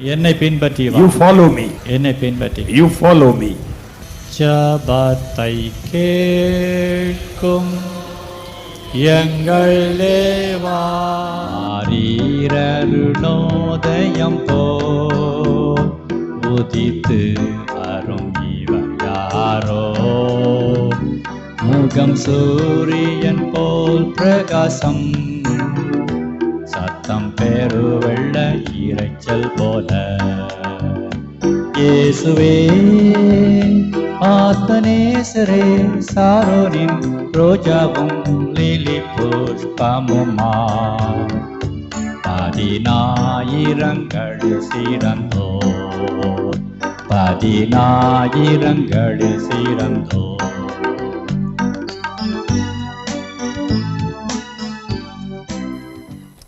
என்னை பின்பற்றி வா. You follow me. என்னை பின்பற்றி. You follow me. ஜபத்தை கேட்கும் எங்கள் தேவா, ஆரீரருணோதயம் போல் உதித்து வரும் இவர் யாரோ, முகம் சூரியன் போல் பிரகாசம், சத்தம் பெருவெள்ள இரைச்சல் போல. இயேசுவே ஆத்மநேசரே, சாரோனின் ரோஜாவும் லிலி புஷ்பமுமா, பதினாயிரங்கள் சிறந்தோர், பதினாயிரங்கள் சிறந்தோர்.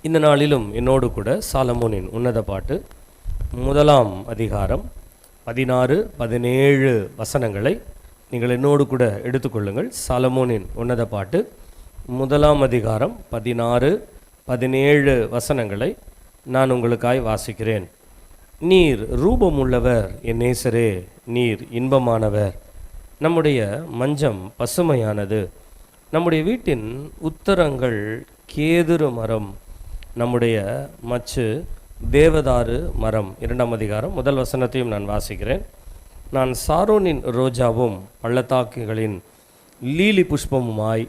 இந்த நாளிலும் என்னோடு கூட சாலமோனின் உன்னத பாட்டு 1ஆம் அதிகாரம் 16-17 வசனங்களை நீங்கள் என்னோடு கூட எடுத்துக்கொள்ளுங்கள். சாலமோனின் உன்னத பாட்டு 1ஆம் அதிகாரம் 16-17 வசனங்களை நான் உங்களுக்காய் வாசிக்கிறேன். நீர் ரூபமுள்ளவர் என் நேசரே, நீர் இன்பமானவர், நம்முடைய மஞ்சம் பசுமையானது, நம்முடைய வீட்டின் உத்தரங்கள் கேதுரு மரம், நம்முடைய மச்சு தேவதாரு மரம். 2ஆம் அதிகாரம் 1 வசனத்தையும் நான் வாசிக்கிறேன். நான் சாரோனின் ரோஜாவும் பள்ளத்தாக்குகளின் லீலி புஷ்பமுமாய்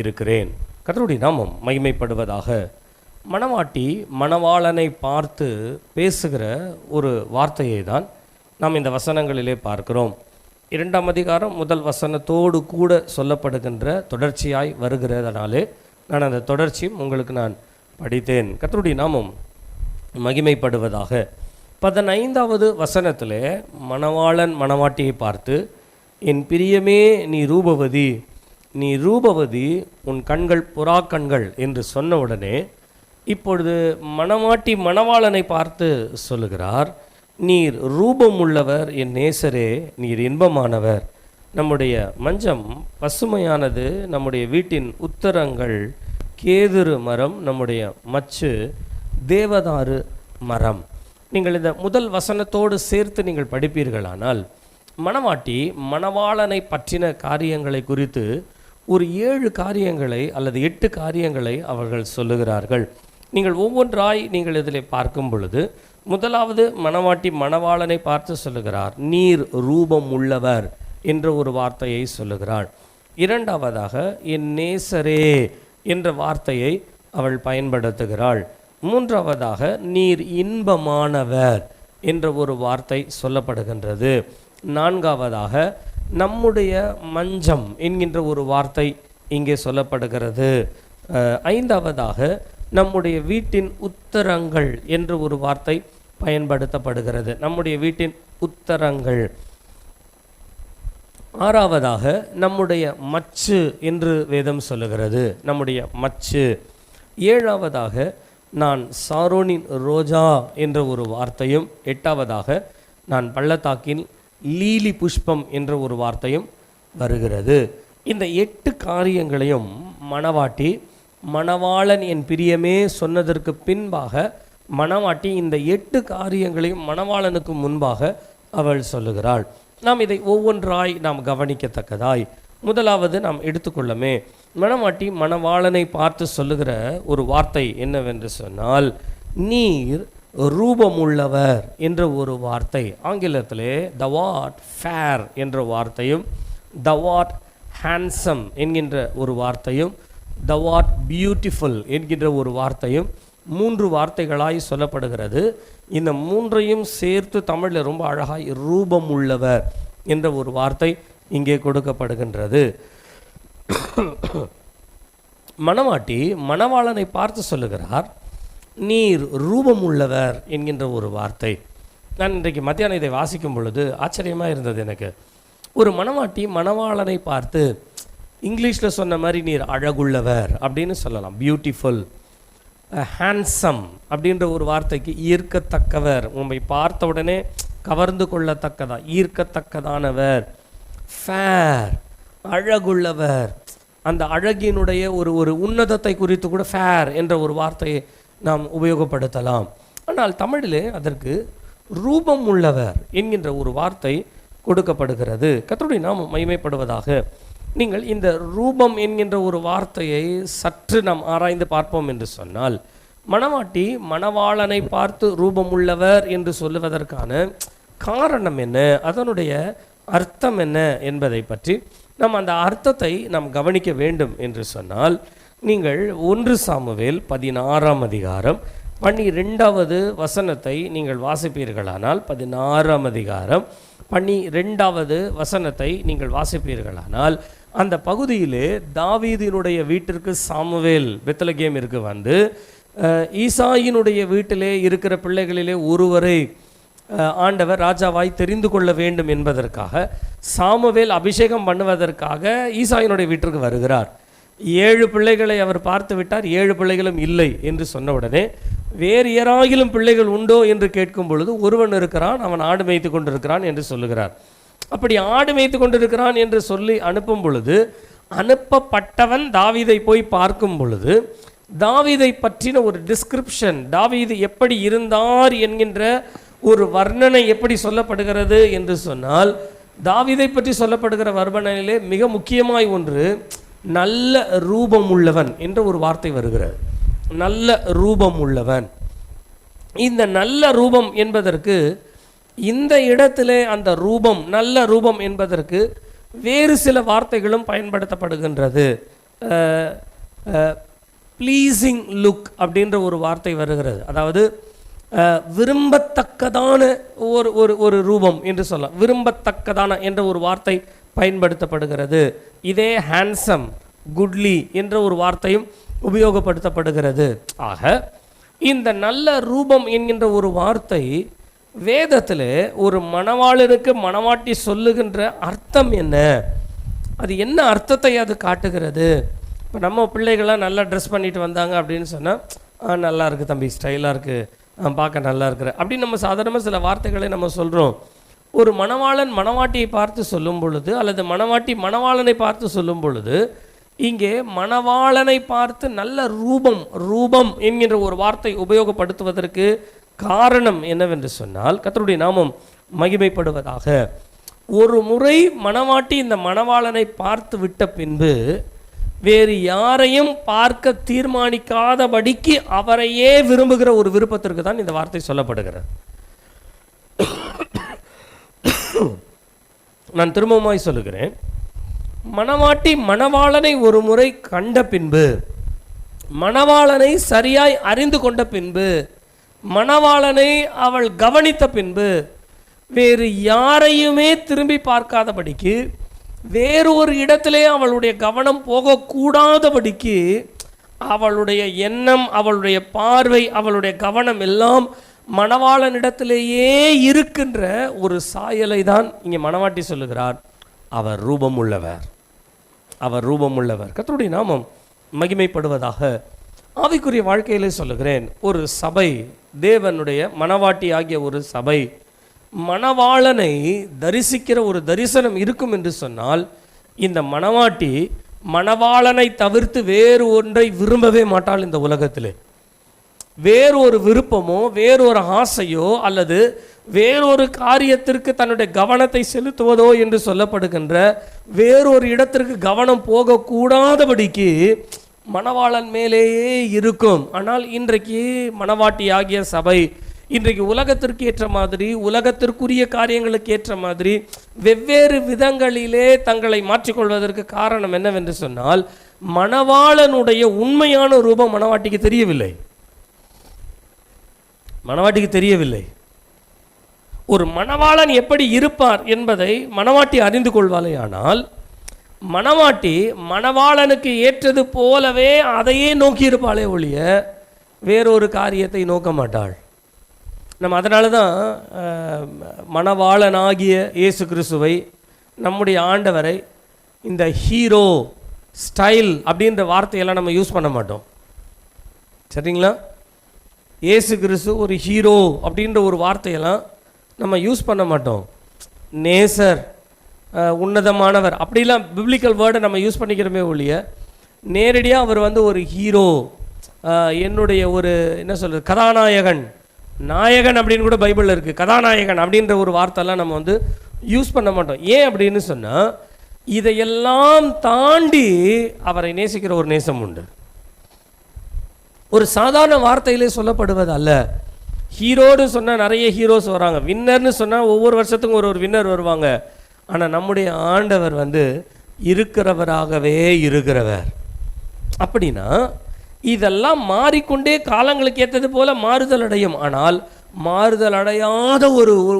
இருக்கிறேன். கர்த்தருடைய நாமம் மகிமைப்படுவதாக. மணவாட்டி மணவாளனை பார்த்து பேசுகிற ஒரு வார்த்தையை தான் நாம் இந்த வசனங்களிலே பார்க்கிறோம். 2ஆம் அதிகாரம் 1 வசனத்தோடு கூட சொல்லப்படுகின்ற தொடர்ச்சியாய் வருகிறதனாலே நான் அந்த தொடர்ச்சியும் உங்களுக்கு நான் படித்தேன். கர்த்தருடைய நாமம் மகிமைப்படுவதாக. 15வது வசனத்திலே மணவாளன் மணவாட்டியை பார்த்து, என் பிரியமே நீ ரூபவதி, நீ ரூபவதி, உன் கண்கள் புறா கண்கள் என்று சொன்ன உடனே இப்பொழுது மணவாட்டி மணவாளனை பார்த்து சொல்லுகிறார், நீர் ரூபமுள்ளவர் என் நேசரே, நீர் இன்பமானவர், நம்முடைய மஞ்சம் பசுமையானது, நம்முடைய வீட்டின் உத்தரங்கள் கேதுரு மரம், நம்முடைய மச்சு தேவதாரு மரம். நீங்கள் இந்த 1 வசனத்தோடு சேர்த்து நீங்கள் படிப்பீர்களானால் மணவாட்டி மணவாளனை பற்றின காரியங்களை குறித்து ஒரு 7 காரியங்களை அல்லது 8 காரியங்களை அவர்கள் சொல்லுகிறார்கள். நீங்கள் ஒவ்வொன்றாய் நீங்கள் இதில் பார்க்கும் பொழுது, முதலாவது மணவாட்டி மணவாளனை பார்த்து சொல்லுகிறார், நீர் ரூபம் உள்ளவர் என்ற ஒரு வார்த்தையை சொல்லுகிறாள். 2ஆவதாக என் நேசரே என்ற வார்த்தையை அவள் பயன்படுத்துகிறாள். 3ஆவதாக நீர் இன்பமானவர் என்ற ஒரு வார்த்தை சொல்லப்படுகின்றது. 4ஆவதாக நம்முடைய மஞ்சம் என்கின்ற ஒரு வார்த்தை இங்கே சொல்லப்படுகிறது. 5ஆவதாக நம்முடைய வீட்டின் உத்தரங்கள் என்ற ஒரு வார்த்தை பயன்படுத்தப்படுகிறது. நம்முடைய வீட்டின் உத்தரங்கள். 6ஆவதாக நம்முடைய மச்சு என்று வேதம் சொல்லுகிறது, நம்முடைய மச்சு. 7ஆவதாக நான் சாரோனின் ரோஜா என்ற ஒரு வார்த்தையும், 8ஆவதாக நான் பள்ளத்தாக்கின் லீலி புஷ்பம் என்ற ஒரு வார்த்தையும் வருகிறது. இந்த 8 காரியங்களையும் மணவாட்டி மணவாளன் என் பிரியமே சொன்னதற்கு பின்பாக மணவாட்டி இந்த 8 காரியங்களையும் மணவாளனுக்கு முன்பாக அவள் சொல்லுகிறாள். நாம் இதை ஒவ்வொன்றாய் நாம் கவனிக்கத்தக்கதாய் முதலாவது நாம் எடுத்துக்கொள்ளமே. மணவாட்டி மணவாளனை பார்த்து சொல்லுகிற ஒரு வார்த்தை என்னவென்று சொன்னால், நீர் ரூபமுள்ளவர் என்ற ஒரு வார்த்தை. ஆங்கிலத்திலே த வாட் ஃபேர் என்ற வார்த்தையும், த வாட் ஹேண்ட்சம் என்கின்ற ஒரு வார்த்தையும், த வாட் பியூட்டிஃபுல் என்கின்ற ஒரு வார்த்தையும் 3 வார்த்தைகளாய் சொல்லப்படுகிறது. இந்த 3ஐயும் சேர்த்து தமிழில் ரொம்ப அழகாய் ரூபமுள்ளவர் என்ற ஒரு வார்த்தை இங்கே கொடுக்கப்படுகின்றது. மணவாட்டி மணவாளனை பார்த்து சொல்லுகிறார், நீர் ரூபமுள்ளவர் என்கின்ற ஒரு வார்த்தை. நான் இன்றைக்கு மத்தியானம் இதை வாசிக்கும் பொழுது ஆச்சரியமாக இருந்தது எனக்கு. ஒரு மணவாட்டி மணவாளனை பார்த்து இங்கிலீஷில் சொன்ன மாதிரி நீர் அழகுள்ளவர் அப்படின்னு சொல்லலாம், பியூட்டிஃபுல். ஹேண்ட்சம் அப்படின்ற ஒரு வார்த்தைக்கு ஈர்க்கத்தக்கவர், உண்மை பார்த்த உடனே கவர்ந்து கொள்ளத்தக்கதா ஈர்க்கத்தக்கதானவர். ஃபேர் அழகுள்ளவர், அந்த அழகினுடைய ஒரு உன்னதத்தை குறித்து கூட ஃபேர் என்ற ஒரு வார்த்தையை நாம் உபயோகப்படுத்தலாம். ஆனால் தமிழிலே அதற்கு ரூபம் உள்ளவர் என்கின்ற ஒரு வார்த்தை கொடுக்கப்படுகிறது. கர்த்தருடைய நாமம் மகிமைப்படுவதாக. நீங்கள் இந்த ரூபம் என்கின்ற ஒரு வார்த்தையை சற்று நாம் ஆராய்ந்து பார்ப்போம் என்று சொன்னால், மணவாட்டி மணவாளனை பார்த்து ரூபம் உள்ளவர் என்று சொல்லுவதற்கான காரணம் என்ன, அதனுடைய அர்த்தம் என்ன என்பதை பற்றி நாம் அந்த அர்த்தத்தை நாம் கவனிக்க வேண்டும் என்று சொன்னால், நீங்கள் 1 சாமுவேல் 16ஆம் அதிகாரம் 12வது வசனத்தை நீங்கள் வாசிப்பீர்களானால், 16ஆம் அதிகாரம் 12வது வசனத்தை நீங்கள் வாசிப்பீர்களானால், அந்த பகுதியிலே தாவீதினுடைய வீட்டிற்கு சாமுவேல் பெத்லகேமிற்கு வந்து ஈசாயினுடைய வீட்டிலே இருக்கிற பிள்ளைகளிலே ஒருவரை ஆண்டவர் ராஜாவாய் தெரிந்து கொள்ள வேண்டும் என்பதற்காக சாமுவேல் அபிஷேகம் பண்ணுவதற்காக ஈசாயினுடைய வீட்டிற்கு வருகிறார். 7 பிள்ளைகளை அவர் பார்த்து விட்டார். 7 பிள்ளைகளும் இல்லை என்று சொன்ன உடனே வேறு யாராயிலும் பிள்ளைகள் உண்டோ என்று கேட்கும் பொழுது ஒருவன் இருக்கிறான், அவன் ஆடு மேய்த்து கொண்டிருக்கிறான் என்று சொல்லுகிறார். அப்படி ஆடு மேய்த்து கொண்டிருக்கிறான் என்று சொல்லி அனுப்பும் பொழுது, அனுப்பப்பட்டவன் தாவீதை போய் பார்க்கும் பொழுது தாவீதை பற்றின ஒரு டிஸ்கிரிப்ஷன், தாவீது எப்படி இருந்தார் என்கின்ற ஒரு வர்ணனை எப்படி சொல்லப்படுகிறது என்று சொன்னால், தாவீதை பற்றி சொல்லப்படுகிற வர்ணனையிலே மிக முக்கியமாய் ஒன்று நல்ல ரூபம் உள்ளவன் என்ற ஒரு வார்த்தை வருகிறது. நல்ல ரூபம் உள்ளவன். இந்த நல்ல ரூபம் என்பதற்கு இந்த இடத்திலே அந்த ரூபம், நல்ல ரூபம் என்பதற்கு வேறு சில வார்த்தைகளும் பயன்படுத்தப்படுகின்றது. ப்ளீசிங் லுக் அப்படின்ற ஒரு வார்த்தை வருகிறது. அதாவது விரும்பத்தக்கதான ஒரு ரூபம் என்று சொல்லலாம். விரும்பத்தக்கதான என்ற ஒரு வார்த்தை பயன்படுத்தப்படுகிறது. இதே ஹேண்ட்சம், குட்லி என்ற ஒரு வார்த்தையும் உபயோகப்படுத்தப்படுகிறது. ஆக இந்த நல்ல ரூபம் என்கின்ற ஒரு வார்த்தை வேதத்தில் ஒரு மணவாளனுக்கு மணவாட்டி சொல்லுகின்ற அர்த்தம் என்ன, அது என்ன அர்த்தத்தை அது காட்டுகிறது. இப்போ நம்ம பிள்ளைகள்லாம் நல்லா ட்ரெஸ் பண்ணிட்டு வந்தாங்க அப்படின்னு சொன்னால், நல்லா இருக்குது தம்பி, ஸ்டைலாக இருக்குது, பார்க்க நல்லா இருக்கிற அப்படின்னு நம்ம சாதாரணமாக சில வார்த்தைகளை நம்ம சொல்கிறோம். ஒரு மணவாளன் மணவாட்டியை பார்த்து சொல்லும் பொழுது, அல்லது மணவாட்டி மணவாளனை பார்த்து சொல்லும் பொழுது, இங்கே மணவாளனை பார்த்து நல்ல ரூபம் என்கின்ற ஒரு வார்த்தை உபயோகப்படுத்துவதற்கு காரணம் என்னவென்று சொன்னால், கர்த்தருடைய நாமம் மகிமைப்படுவதாக. ஒரு முறை மணவாட்டி இந்த மணவாளனை பார்த்து விட்ட பின்பு வேறு யாரையும் பார்க்க தீர்மானிக்காதபடிக்கு அவரையே விரும்புகிற ஒரு விருப்பத்திற்கு தான் இந்த வார்த்தை சொல்லப்படுகிறது. நான் திரும்பவுமாய் சொல்லுகிறேன், மணவாட்டி மணவாளனை ஒரு முறை கண்ட பின்பு, மணவாளனை சரியாய் அறிந்து கொண்ட பின்பு, மணவாளனை அவள் கவனித்த பின்பு வேறு யாரையுமே திரும்பி பார்க்காதபடிக்கு, வேறு ஒரு இடத்திலே அவளுடைய கவனம் போகக்கூடாதபடிக்கு அவளுடைய எண்ணம், அவளுடைய பார்வை, அவளுடைய கவனம் எல்லாம் மணவாளனிடத்திலேயே இருக்கின்ற ஒரு சாயலை தான் இங்கே மணவாட்டி சொல்லுகிறார். அவர் ரூபம் உள்ளவர், அவர் ரூபம் உள்ளவர். கர்த்தருடைய நாமம் மகிமைப்படுவதாக. ஆவிக்குரிய வாழ்க்கையிலே சொல்லுகிறேன், ஒரு சபை, தேவனுடைய மணவாட்டி ஆகிய ஒரு சபை மணவாளனை தரிசிக்கிற ஒரு தரிசனம் இருக்கும் என்று சொன்னால், இந்த மணவாட்டி மணவாளனை தவிர்த்து வேறு ஒன்றை விரும்பவே மாட்டாள். இந்த உலகத்திலே வேறு ஒரு விருப்பமோ, வேறொரு ஆசையோ, அல்லது வேறொரு காரியத்திற்கு தன்னுடைய கவனத்தை செலுத்துவதோ என்று சொல்லப்படுகின்ற வேறொரு இடத்திற்கு கவனம் போகக்கூடாதபடிக்கு மணவாளன் மேலேயே இருக்கும். ஆனால் இன்றைக்கு மணவாட்டி ஆகிய சபை இன்றைக்கு உலகத்திற்கு ஏற்ற மாதிரி, உலகத்திற்குரிய காரியங்களுக்கு ஏற்ற மாதிரி வெவ்வேறு விதங்களிலே தங்களை மாற்றிக்கொள்வதற்கு காரணம் என்னவென்று சொன்னால், மணவாளனுடைய உண்மையான ரூபம் மணவாட்டிக்கு தெரியவில்லை. மணவாட்டிக்கு தெரியவில்லை. ஒரு மணவாளன் எப்படி இருப்பார் என்பதை மணவாட்டி அறிந்து கொள்வாளே. ஆனால் மணவாட்டி மணவாளனுக்கு ஏற்றது போலவே அதையே நோக்கி இருப்பாளே ஒழிய வேறொரு காரியத்தை நோக்க மாட்டாள். நம்ம அதனால தான் மணவாளனாகிய இயேசு கிறிஸ்துவை, நம்முடைய ஆண்டவரை, இந்த ஹீரோ ஸ்டைல் அப்படின்ற வார்த்தையெல்லாம் நம்ம யூஸ் பண்ண மாட்டோம். சரிங்களா? இயேசு கிறிஸ்து ஒரு ஹீரோ அப்படின்ற ஒரு வார்த்தையெல்லாம் நம்ம யூஸ் பண்ண மாட்டோம். நேசர், உன்னதமானவர், அப்படிலாம் பிப்ளிக்கல் வேர்டை நம்ம யூஸ் பண்ணிக்கிறோமே ஒழிய நேரடியாக அவர் வந்து ஒரு ஹீரோ, என்னுடைய ஒரு என்ன சொல்கிறது, கதாநாயகன், நாயகன் அப்படின்னு கூட பைபிளில் இருக்குது. கதாநாயகன் அப்படின்ற ஒரு வார்த்தைலாம் நம்ம வந்து யூஸ் பண்ண மாட்டோம். ஏன் அப்படின்னு சொன்னால் இதையெல்லாம் தாண்டி அவரை நேசிக்கிற ஒரு நேசம் உண்டு. ஒரு சாதாரண வார்த்தையிலே சொல்லப்படுவது அல்ல. ஹீரோன்னு சொன்னால் நிறைய ஹீரோஸ் வராங்க, வின்னர்னு சொன்னால் ஒவ்வொரு வருஷத்துக்கும் ஒரு வின்னர் வருவாங்க. ஆனால் நம்முடைய ஆண்டவர் வந்து இருக்கிறவராகவே இருக்கிறவர். அப்படின்னா இதெல்லாம் மாறிக்கொண்டே காலங்களுக்கு ஏற்றது போல மாறுதல் அடையும். ஆனால் மாறுதல் அடையாத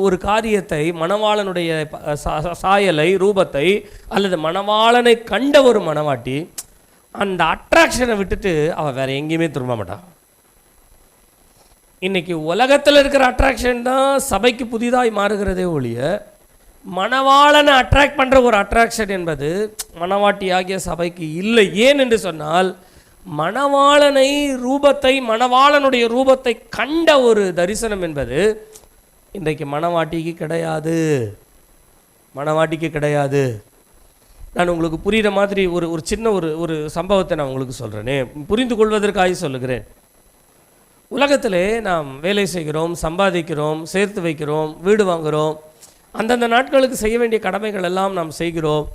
ஒரு காரியத்தை, மணவாளனுடைய சாயலை, ரூபத்தை, அல்லது மணவாளனை கண்ட ஒரு மணவாட்டி அந்த அட்ராக்ஷனை விட்டுட்டு அவள் வேற எங்கேயுமே திரும்ப மாட்டான். இன்னைக்கு உலகத்தில் இருக்கிற அட்ராக்ஷன் தான் சபைக்கு புதிதாய் மாறுகிறதே ஒழிய, மணவாளனை அட்ராக்ட் பண்ணுற ஒரு அட்ராக்ஷன் என்பது மணவாட்டி ஆகிய சபைக்கு இல்லை. ஏன் என்று சொன்னால் மணவாளனை ரூபத்தை, மணவாளனுடைய ரூபத்தை கண்ட ஒரு தரிசனம் என்பது இன்றைக்கு மணவாட்டிக்கு கிடையாது. மணவாட்டிக்கு கிடையாது. நான் உங்களுக்கு புரிகிற மாதிரி ஒரு சின்ன ஒரு சம்பவத்தை நான் உங்களுக்கு சொல்கிறேனே, புரிந்து கொள்வதற்காக சொல்லுகிறேன். உலகத்திலே நாம் வேலை செய்கிறோம், சம்பாதிக்கிறோம், சேர்த்து வைக்கிறோம், வீடு வாங்குகிறோம், அந்தந்த நாட்களுக்கு செய்ய வேண்டிய கடமைகள் எல்லாம் நாம் செய்கிறோம்.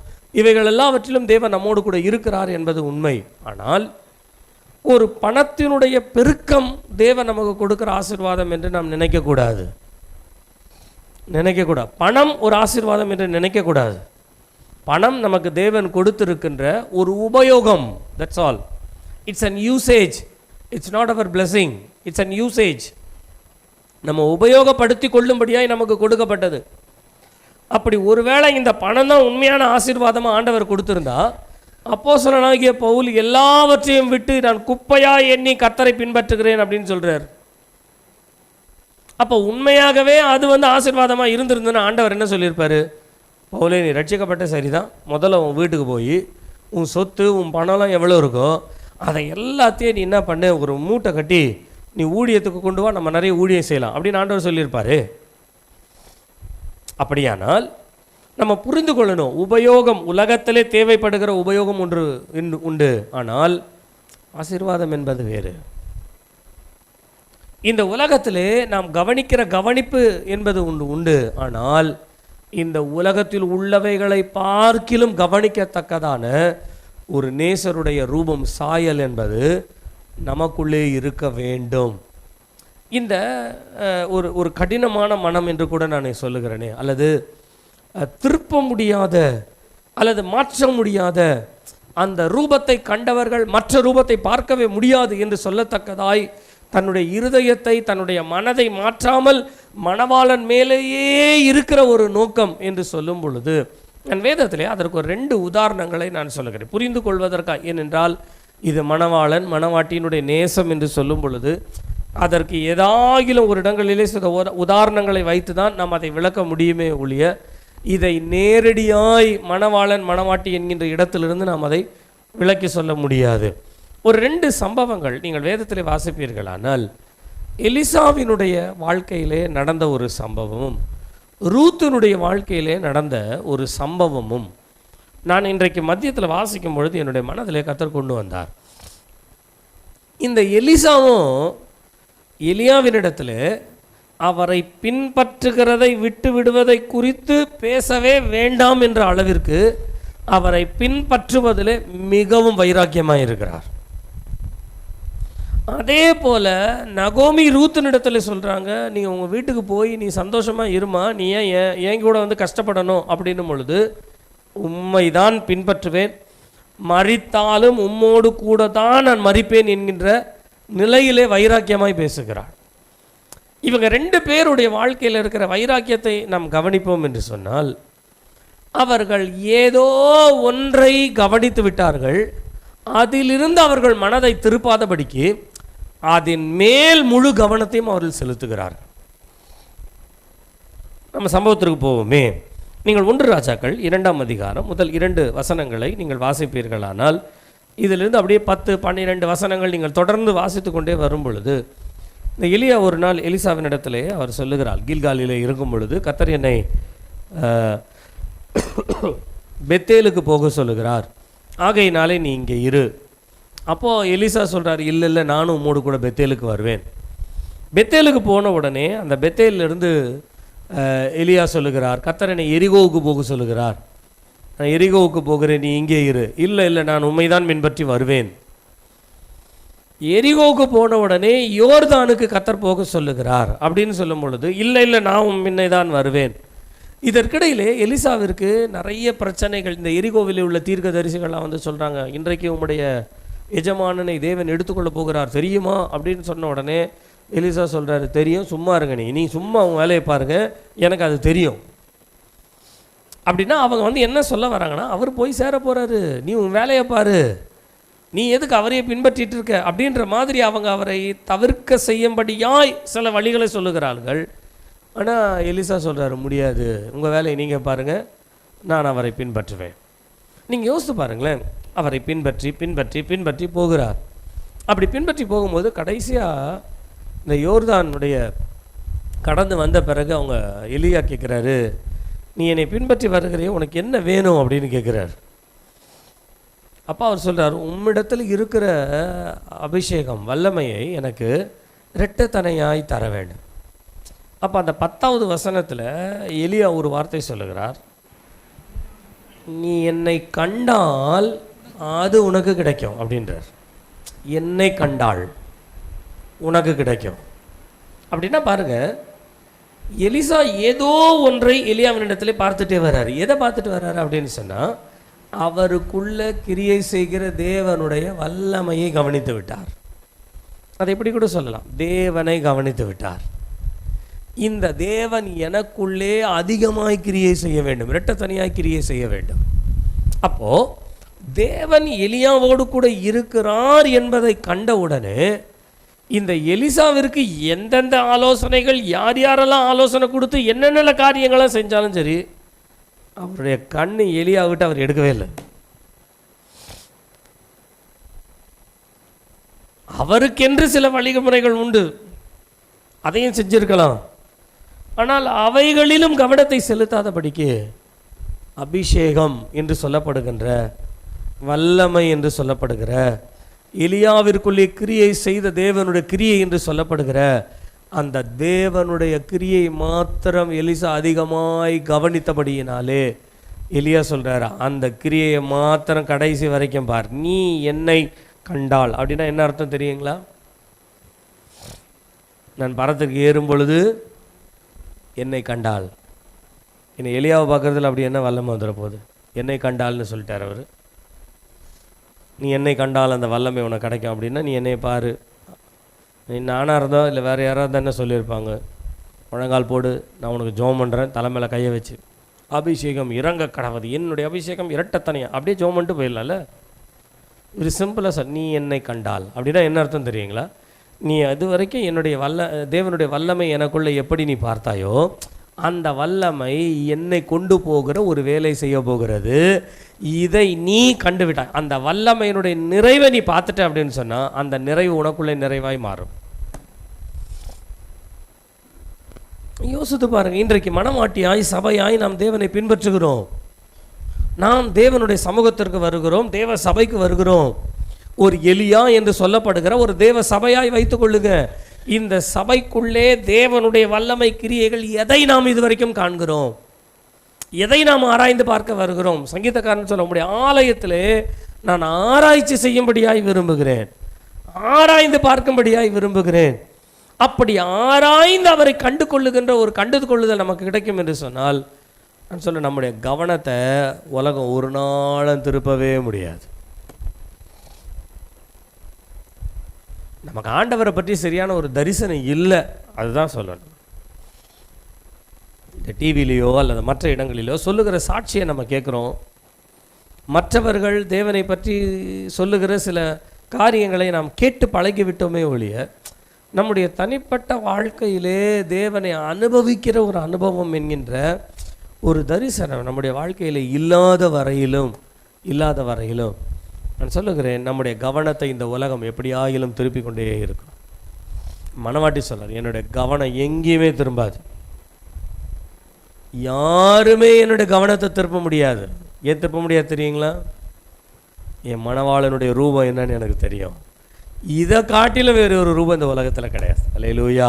இவைகள் எல்லாவற்றிலும் தேவன் நம்மோடு கூட இருக்கிறார் என்பது உண்மை. ஆனால் ஒரு பணத்தினுடைய பெருக்கம் தேவன் நமக்கு கொடுக்குற ஆசீர்வாதம் என்று நாம் நினைக்கக்கூடாது. பணம் ஒரு ஆசீர்வாதம் என்று நினைக்கக்கூடாது. பணம் நமக்கு தேவன் கொடுத்திருக்கின்ற ஒரு உபயோகம். That's all. It's an usage. It's not our blessing. It's an usage. நம்ம உபயோகப்படுத்தி கொள்ளும்படியாய் நமக்கு கொடுக்கப்பட்டது. அப்படி ஒருவேளை இந்த பணம் தான் உண்மையான ஆசீர்வாதமாக ஆண்டவர் கொடுத்திருந்தா, அப்போஸ்தலனாகிய பவுல் எல்லாவற்றையும் விட்டு நான் குப்பையாக எண்ணி கர்த்தரை பின்பற்றுகிறேன் அப்படின்னு சொல்றார். அப்போ உண்மையாகவே அது வந்து ஆசீர்வாதமாக இருந்திருந்ததுன்னா ஆண்டவர் என்ன சொல்லியிருப்பாரு? பவுலே, நீ ரட்சிக்கப்பட்ட சரிதான், முதல்ல உன் வீட்டுக்கு போய் உன் சொத்து, உன் பணம்லாம் எவ்வளோ இருக்கோ அதை எல்லாத்தையும் நீ என்ன பண்ணு, ஒரு மூட்டை கட்டி நீ ஊழியத்துக்கு கொண்டு வா, நம்ம நிறைய ஊழியம் செய்யலாம் அப்படின்னு ஆண்டவர் சொல்லியிருப்பாரு. அப்படியானால் நம்ம புரிந்து கொள்ளணும், உபயோகம், உலகத்திலே தேவைப்படுகிற உபயோகம் ஒன்று உண்டு. ஆனால் ஆசீர்வாதம் என்பது வேறு. இந்த உலகத்திலே நாம் கவனிக்கிற கவனிப்பு என்பது உண்டு. ஆனால் இந்த உலகத்தில் உள்ளவைகளை பார்க்கிலும் கவனிக்கத்தக்கதான ஒரு நேசருடைய ரூபம், சாயல் என்பது நமக்குள்ளே இருக்க வேண்டும். இந்த ஒரு கடினமான மனம் என்று கூட நான் சொல்லுகிறேனே, அல்லது திருப்ப முடியாத அல்லது மாற்ற முடியாத அந்த ரூபத்தை கண்டவர்கள் மற்ற ரூபத்தை பார்க்கவே முடியாது என்று சொல்லத்தக்கதாய் தன்னுடைய இருதயத்தை, தன்னுடைய மனதை மாற்றாமல் மணவாளன் மேலேயே இருக்கிற ஒரு நோக்கம் என்று சொல்லும் பொழுது, நான் வேதத்திலே அதற்கு ஒரு 2 உதாரணங்களை நான் சொல்லுகிறேன் புரிந்து கொள்வதற்காக. ஏனென்றால் இது மணவாளன் மணவாட்டியினுடைய நேசம் என்று சொல்லும் பொழுது அதற்கு ஏதாகிலும் ஒரு இடங்களிலே சில உதாரணங்களை வைத்து தான் நாம் அதை விளக்க முடியுமே ஒழிய, இதை நேரடியாய் மணவாளன் மணவாட்டி என்கின்ற இடத்திலிருந்து நாம் அதை விளக்கி சொல்ல முடியாது. ஒரு 2 சம்பவங்கள் நீங்கள் வேதத்திலே வாசிப்பீர்களானால், எலிசாவினுடைய வாழ்க்கையிலே நடந்த ஒரு சம்பவமும் ரூத்தினுடைய வாழ்க்கையிலே நடந்த ஒரு சம்பவமும் நான் இன்றைக்கு மத்தியத்தில் வாசிக்கும் பொழுது என்னுடைய மனதிலே கர்த்தர் கொண்டு வந்தார். இந்த எலிசாவும் எலியாவினிடத்தில் அவரை பின்பற்றுகிறதை விட்டு விடுவதை குறித்து பேசவே வேண்டாம் என்ற அளவிற்கு அவரை பின்பற்றுவதிலே மிகவும் வைராக்கியமாக இருக்கிறார். அதே போல் நகோமி ரூத்தினிடத்தில் சொல்கிறாங்க, நீங்கள் உங்கள் வீட்டுக்கு போய் நீ சந்தோஷமாக இருமா, நீ ஏன் கூட வந்து கஷ்டப்படணும் அப்படின்னும் பொழுது, உம்மைதான் பின்பற்றுவேன், மரித்தாலும் உம்மோடு கூட தான் நான் மரிப்பேன் என்கின்ற நிலையிலே வைராக்கியமாய் பேசுகிறார். இவங்க 2 பேருடைய வாழ்க்கையில் இருக்கிற வைராக்கியத்தை நாம் கவனிப்போம் என்று சொன்னால், அவர்கள் ஏதோ ஒன்றை கவனித்து விட்டார்கள், அதிலிருந்து அவர்கள் மனதை திருப்பாதபடிக்கு அதன் மேல் முழு கவனத்தையும் அவர்கள் செலுத்துகிறார்கள். நம்ம சம்பவத்திற்கு போவோமே. நீங்கள் 1 ராஜாக்கள் 2ஆம் அதிகாரம் முதல் 2 வசனங்களை நீங்கள் வாசிப்பீர்களானால், இதிலிருந்து அப்படியே 10, 12 வசனங்கள் நீங்கள் தொடர்ந்து வாசித்து கொண்டே வரும் பொழுது, இந்த எலியா ஒரு நாள் எலிசாவினிடத்திலே அவர் சொல்லுகிறார், கில்காலிலே இருக்கும் பொழுது கர்த்தர் என்னை பெத்தேலுக்கு போக சொல்லுகிறார், ஆகையினாலே நீ இங்கே இரு. அப்போது எலிசா சொல்கிறார், இல்லை நானும் உம்மோடு கூட பெத்தேலுக்கு வருவேன். பெத்தேலுக்கு போன உடனே அந்த பெத்தேலிருந்து எலியா சொல்லுகிறார், கர்த்தர் என்னை எரிகோவுக்கு போக சொல்லுகிறார், நான் எரிகோவுக்கு போகிறேன், நீ இங்கே இரு. இல்லை நான் உண்மைதான் பின்பற்றி வருவேன். எரிகோவுக்கு போன உடனே யோர்தானுக்கு கர்த்தர் போக சொல்லுகிறார் அப்படின்னு சொல்லும் பொழுது, இல்லை நான் முன்னே தான் வருவேன். இதற்கிடையிலே எலிசாவிற்கு நிறைய பிரச்சனைகள். இந்த எரிகோவில் உள்ள தீர்க்கதரிசிகள்லாம் வந்து சொல்கிறாங்க, இன்றைக்கு உம்முடைய எஜமானனை தேவன் எடுத்துக்கொள்ள போகிறார் தெரியுமா அப்படின்னு சொன்ன உடனே எலிசா சொல்கிறாரு, தெரியும், சும்மா இருங்க, நீ சும்மா அவங்க வேலையை பாருங்கள், எனக்கு அது தெரியும். அப்படின்னா அவங்க வந்து என்ன சொல்ல வராங்கன்னா, அவர் போய் சேர போகிறாரு, நீ உன் வேலையை பாரு, நீ எதுக்கு அவரையே பின்பற்றிட்டு இருக்க அப்படின்ற மாதிரி அவங்க அவரை தவிர்க்க செய்யும்படியாய் சில வழிகளை சொல்லுகிறார்கள். ஆனால் எலிசா சொல்கிறாரு, முடியாது, உங்கள் வேலையை நீங்கள் பாருங்கள், நான் அவரை பின்பற்றுவேன். நீங்கள் யோசித்து பாருங்களேன், அவரை பின்பற்றி பின்பற்றி பின்பற்றி போகிறார். அப்படி பின்பற்றி போகும்போது கடைசியாக இந்த யோர்தானுடைய கடந்து வந்த பிறகு அவங்க எலியா கேட்குறாரு, நீ என்னை பின்பற்றி வருகிறையே, உனக்கு என்ன வேணும் அப்படின்னு கேட்குறாரு. அப்போ அவர் சொல்கிறார், உம்மிடத்தில் இருக்கிற அபிஷேகம் வல்லமையை எனக்கு இரட்டத்தனையாய் தர வேண்டும். அப்போ அந்த 10வது வசனத்தில் எலியா ஒரு வார்த்தை சொல்லுகிறார், நீ என்னை கண்டால் அது உனக்கு கிடைக்கும் அப்படின்றார். என்னை கண்டால் உனக்கு கிடைக்கும் அப்படின்னா பாருங்கள், எலிசா ஏதோ ஒன்றை எலியாவினிடத்திலே பார்த்துட்டே வர்றாரு. எதை பார்த்துட்டு வர்றாரு அப்படின்னு சொன்னால், அவருக்குள்ள கிரியை செய்கிற தேவனுடைய வல்லமையை கவனித்து விட்டார். அதை எப்படி கூட சொல்லலாம், தேவனை கவனித்து விட்டார். இந்த தேவன் எனக்குள்ளே அதிகமாய் கிரியை செய்ய வேண்டும், இரட்டத்தனியாய் கிரியை செய்ய வேண்டும். அப்போது தேவன் எலியாவோடு கூட இருக்கிறார் என்பதை கண்டவுடனே இந்த எலிசாவிற்கு எந்தெந்த ஆலோசனைகள் யார் யாரெல்லாம் ஆலோசனை கொடுத்து என்னென்ன காரியங்களாம் செஞ்சாலும் சரி, அவருடைய கண்ணு எலியா விட்டு அவர் எடுக்கவே இல்லை. அவருக்கென்று சில வழிமுறைகள் உண்டு, அதையும் செஞ்சிருக்கலாம். ஆனால் அவைகளிலும் கவனத்தை செலுத்தாதபடிக்கு அபிஷேகம் என்று சொல்லப்படுகின்ற, வல்லமை என்று சொல்லப்படுகிற, எலியாவிற்குள்ளே கிரியை செய்த தேவனுடைய கிரியை என்று சொல்லப்படுகிற அந்த தேவனுடைய கிரியை மாத்திரம் எலிசா அதிகமாய் கவனித்தபடியினாலே எலியா சொல்கிறார், அந்த கிரியையை மாத்திரம் கடைசி வரைக்கும் பார், நீ என்னை கண்டால். அப்படின்னா என்ன அர்த்தம் தெரியுங்களா? நான் பரத்திற்கு ஏறும் பொழுது என்னை கண்டால், என்னை எலியாவை பார்க்குறதுல அப்படி என்ன வல்லமை வந்துட போகுது? என்னை கண்டால்னு சொல்லிட்டார் அவர். நீ என்னை கண்டால் அந்த வல்லமை உனக்கு கிடைக்கும் அப்படின்னா நீ என்னை பாரு. நீ நானாக இருந்தோ இல்லை வேறு யாராவது என்ன சொல்லியிருப்பாங்க, முழங்கால் போடு, நான் உனக்கு ஜோம் பண்ணுறேன், தலைமையில் கையை வச்சு, அபிஷேகம் இறங்க கடவுது, என்னுடைய அபிஷேகம் இரட்டத்தனையா, அப்படியே ஜோம் பண்ணிட்டு போயிடலாம்ல. ஒரு சிம்பிளாக சார், நீ என்னை கண்டால் அப்படின்னா என்ன அர்த்தம் தெரியுங்களா? நீ அது வரைக்கும் என்னுடைய தேவனுடைய வல்லமை எனக்குள்ளே எப்படி நீ பார்த்தாயோ, அந்த வல்லமை என்னை கொண்டு போகிற ஒரு வேலை செய்ய போகிறது. இதை நீ கண்டுவிட்டாய், அந்த வல்லமையினுடைய நிறைவை நீ பார்த்துட்ட அப்படின்னு சொன்னால் அந்த நிறைவு உனக்குள்ளே நிறைவாய் மாறும். யோசித்து பாருங்கள், இன்றைக்கு மனமாட்டியாய் சபையாய் நாம் தேவனை பின்பற்றுகிறோம், நாம் தேவனுடைய சமூகத்திற்கு வருகிறோம், தேவ சபைக்கு வருகிறோம். ஒரு எலியா என்று சொல்லப்படுகிற ஒரு தேவ சபையாய் வைத்துக் கொள்ளுங்க. இந்த சபைக்குள்ளே தேவனுடைய வல்லமை கிரியைகள் எதை நாம் இதுவரைக்கும் காண்கிறோம், எதை நாம் ஆராய்ந்து பார்க்க வருகிறோம்? சங்கீதக்காரன் சொல்ல முடியும், ஆலயத்திலே நான் ஆராய்ச்சி செய்யும்படியாய் விரும்புகிறேன், ஆராய்ந்து பார்க்கும்படியாய் விரும்புகிறேன். அப்படி ஆராய்ந்து அவரை கண்டு கொள்ளுகின்ற ஒரு கண்டு கொள்ளுதல் நமக்கு கிடைக்கும் என்று சொன்னால், நான் சொல்ல நம்முடைய கவனத்தை உலகம் ஒரு நாளும் திருப்பவே முடியாது. நமக்கு ஆண்டவரை பற்றி சரியான ஒரு தரிசனம் இல்லை, அதுதான் சொல்லணும். இந்த டிவிலேயோ அல்லது மற்ற இடங்களிலோ சொல்லுகிற சாட்சியை நம்ம கேட்குறோம். மற்றவர்கள் தேவனை பற்றி சொல்லுகிற சில காரியங்களை நாம் கேட்டு பழகிவிட்டோமே ஒழிய, நம்முடைய தனிப்பட்ட வாழ்க்கையிலே தேவனை அனுபவிக்கிற ஒரு அனுபவம் என்கின்ற ஒரு தரிசனம் நம்முடைய வாழ்க்கையில் இல்லாத வரையிலும் நான் சொல்லுகிறேன், நம்முடைய கவனத்தை இந்த உலகம் எப்படியாயிலும் திருப்பி கொண்டே இருக்கும். மனவாட்டி சொல்றார், என்னுடைய கவனம் எங்கேயுமே திரும்பாது, யாருமே என்னுடைய கவனத்தை திருப்ப முடியாது. ஏன் திருப்ப முடியாது தெரியுங்களா? என் மணவாளனுடைய ரூபம் என்னன்னு எனக்கு தெரியும். இதை காட்டிலும் வேறு ஒரு ரூபம் இந்த உலகத்தில் கிடையாது. அல்லேலூயா,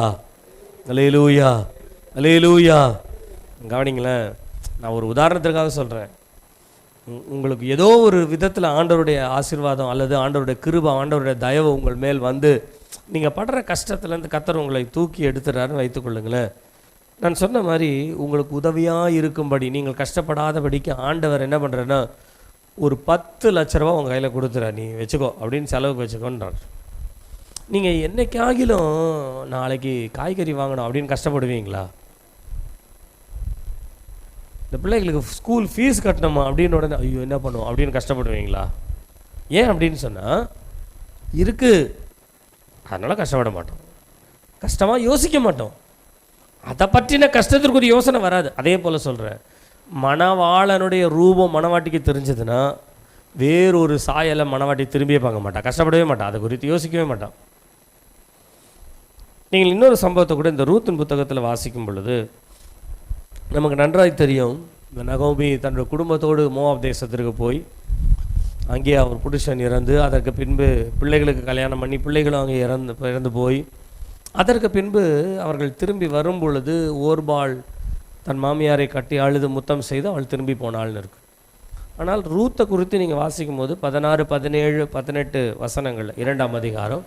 அல்லேலூயா, அல்லேலூயா. கவனிங்களேன், நான் ஒரு உதாரணத்திற்காக சொல்கிறேன். உங்களுக்கு ஏதோ ஒரு விதத்தில் ஆண்டவருடைய ஆசீர்வாதம் அல்லது ஆண்டவருடைய கிருபை, ஆண்டவருடைய தயவு உங்கள் மேல் வந்து நீங்கள் படுற கஷ்டத்துலேருந்து கர்த்தர் உங்களை தூக்கி எடுத்துறாருன்னு வைத்துக்கொள்ளுங்களேன். நான் சொன்ன மாதிரி உங்களுக்கு உதவியாக இருக்கும்படி, நீங்கள் கஷ்டப்படாதபடிக்கு ஆண்டவர் என்ன பண்ணுறேன்னா ஒரு 10 லட்ச ரூபா உங்கள் கையில் கொடுத்துறா, நீ வச்சுக்கோ அப்படின்னு செலவுக்கு வச்சுக்கோன்றார். நீங்கள் என்னைக்காகிலும் நாளைக்கு காய்கறி வாங்கணும் அப்படின்னு கஷ்டப்படுவீங்களா? இந்த பிள்ளைகளுக்கு ஸ்கூல் ஃபீஸ் கட்டணுமா அப்படின்னு உடனே ஐயோ என்ன பண்ணுவோம் அப்படின்னு கஷ்டப்படுவீங்களா? ஏன் அப்படின்னு சொன்னால் இருக்குது, அதனால் கஷ்டப்பட மாட்டோம், கஷ்டமாக யோசிக்க மாட்டோம், அதை பற்றின கஷ்டத்திற்கு ஒரு யோசனை வராது. அதே போல் சொல்கிறேன், மணவாளனுடைய ரூபம் மணவாட்டிக்கு தெரிஞ்சதுன்னா வேறொரு சாயலை மணவாட்டி திரும்பியே பார்க்க மாட்டான், கஷ்டப்படவே மாட்டான், அதை குறித்து யோசிக்கவே மாட்டான். நீங்கள் இன்னொரு சம்பவத்தை கூட இந்த ரூத்தின் புத்தகத்தில் வாசிக்கும் பொழுது நமக்கு நன்றாய் தெரியும். இந்த நகோமி தன்னுடைய குடும்பத்தோடு மோவாப் தேசத்திற்கு போய் அங்கே அவர் புருஷன் இறந்து, அதற்கு பின்பு பிள்ளைகளுக்கு கல்யாணம் பண்ணி பிள்ளைகளும் அங்கே இறந்து போய் அதற்கு பின்பு அவர்கள் திரும்பி வரும் பொழுது ஓர்பாள் தன் மாமியாரை கட்டி அழுது முத்தம் செய்து அவள் திரும்பி போனாள்னு இருக்கு. ஆனால் ரூத்தை குறித்து நீங்கள் வாசிக்கும் போது 16, 17, 18 வசனங்கள் 2ஆம் அதிகாரம்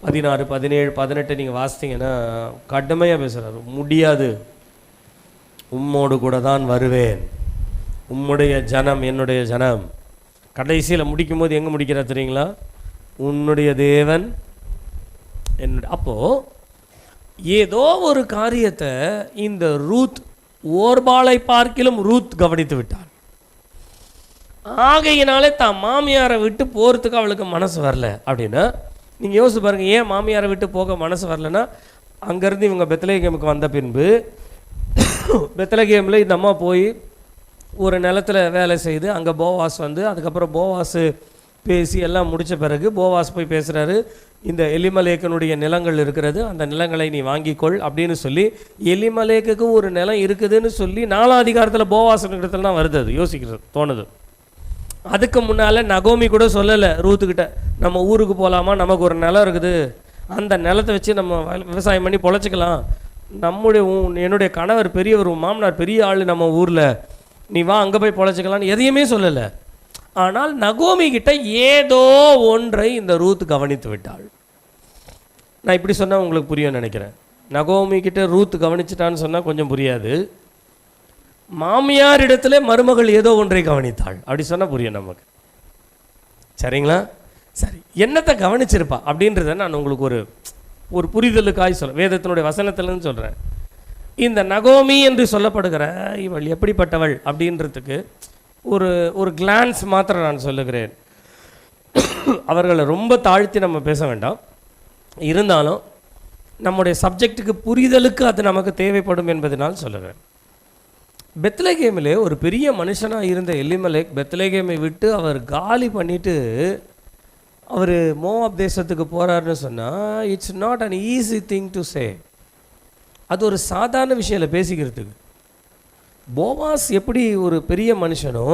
16, 17, 18 நீங்கள் வாசித்தீங்கன்னா கடுமையாக பேசுகிறார். முடியாது, உம்மோடு கூட தான் வருவேன், உம்முடைய ஜனம் என்னுடைய ஜனம். கடைசியில் முடிக்கும் போது எங்கே முடிக்கிறார் தெரியுங்களா? உன்னுடைய தேவன் என்னுடைய. அப்போது ஏதோ ஒரு காரியத்தை இந்த ரூத் ஓர்பாளை பார்க்கிலும் ரூத் கவனித்து விட்டாள். ஆகையினாலே தான் மாமியாரை விட்டு போகிறதுக்கு அவளுக்கு மனசு வரல. அப்படின்னா நீங்கள் யோசிச்சு பாருங்கள், ஏன் மாமியாரை விட்டு போக மனசு வரலன்னா, அங்கேருந்து இவங்க பெத்லகேமுக்கு வந்த பின்பு பெத்லகேமில் இந்த அம்மா போய் ஒரு நிலத்தில் வேலை செய்து அங்கே போவாஸ் வந்து, அதுக்கப்புறம் போவாஸ் பேசி எல்லாம் முடித்த பிறகு போவாஸ் போய் பேசுகிறாரு, இந்த எலிமலேக்கனுடைய நிலங்கள் இருக்கிறது, அந்த நிலங்களை நீ வாங்கிக்கொள் அப்படின்னு சொல்லி, எலிமலேக்கு ஒரு நிலம் இருக்குதுன்னு சொல்லி 4ஆம் அதிகாரத்தில் போவாஸ் இடத்துல தான் வருது. அது யோசிக்கிறது தோணுது. அதுக்கு முன்னால் நகோமி கூட சொல்லலை ரூத்துக்கிட்ட, நம்ம ஊருக்கு போகலாமா, நமக்கு ஒரு நிலம் இருக்குது, அந்த நிலத்தை வச்சு நம்ம விவசாயம் பண்ணி பொழைச்சிக்கலாம், என்னுடைய கணவர் பெரியவர், மாமனார் பெரிய ஆள் நம்ம ஊரில், நீ வா அங்கே போய் பொழைச்சிக்கலான்னு எதையுமே சொல்லலை. ஆனால் நகோமி கிட்ட ஏதோ ஒன்றை இந்த ரூத் கவனித்து விட்டாள். நான் இப்படி சொன்னால் உங்களுக்கு புரியும்னு நினைக்கிறேன். நகோமி கிட்ட ரூத் கவனிச்சிட்டான்னு சொன்னால் கொஞ்சம் புரியாது. மாமியார் இடத்துல மருமகள் ஏதோ ஒன்றை கவனித்தாள் அப்படி சொன்னால் புரியும் நமக்கு. சரிங்களா? சரி, என்னத்தை கவனிச்சிருப்பா அப்படின்றத நான் உங்களுக்கு ஒரு புரிதலுக்காய் சொல்கிறேன், வேதத்தினுடைய வசனத்தில்னு சொல்கிறேன். இந்த நகோமி என்று சொல்லப்படுகிற இவள் எப்படிப்பட்டவள் அப்படின்றதுக்கு ஒரு கிளான்ஸ் மாத்திரம் நான் சொல்லுகிறேன். அவர்களை ரொம்ப தாழ்த்தி நம்ம பேச வேண்டாம், இருந்தாலும் நம்முடைய சப்ஜெக்டுக்கு புரிதலுக்கு அது நமக்கு தேவைப்படும் என்பதனால் சொல்லுகிறேன். பெத்லகேமிலே ஒரு பெரிய மனுஷனாக இருந்த எலிமலேக் பெத்லகேமை விட்டு அவர் காலி பண்ணிவிட்டு அவர் மோவாப் தேசத்துக்கு போகிறாருன்னு சொன்னால் it's not an easy thing to say. அது ஒரு சாதாரண விஷயம் இல்லை பேசிக்கிறதுக்கு. போவாஸ் எப்படி ஒரு பெரிய மனுஷனோ,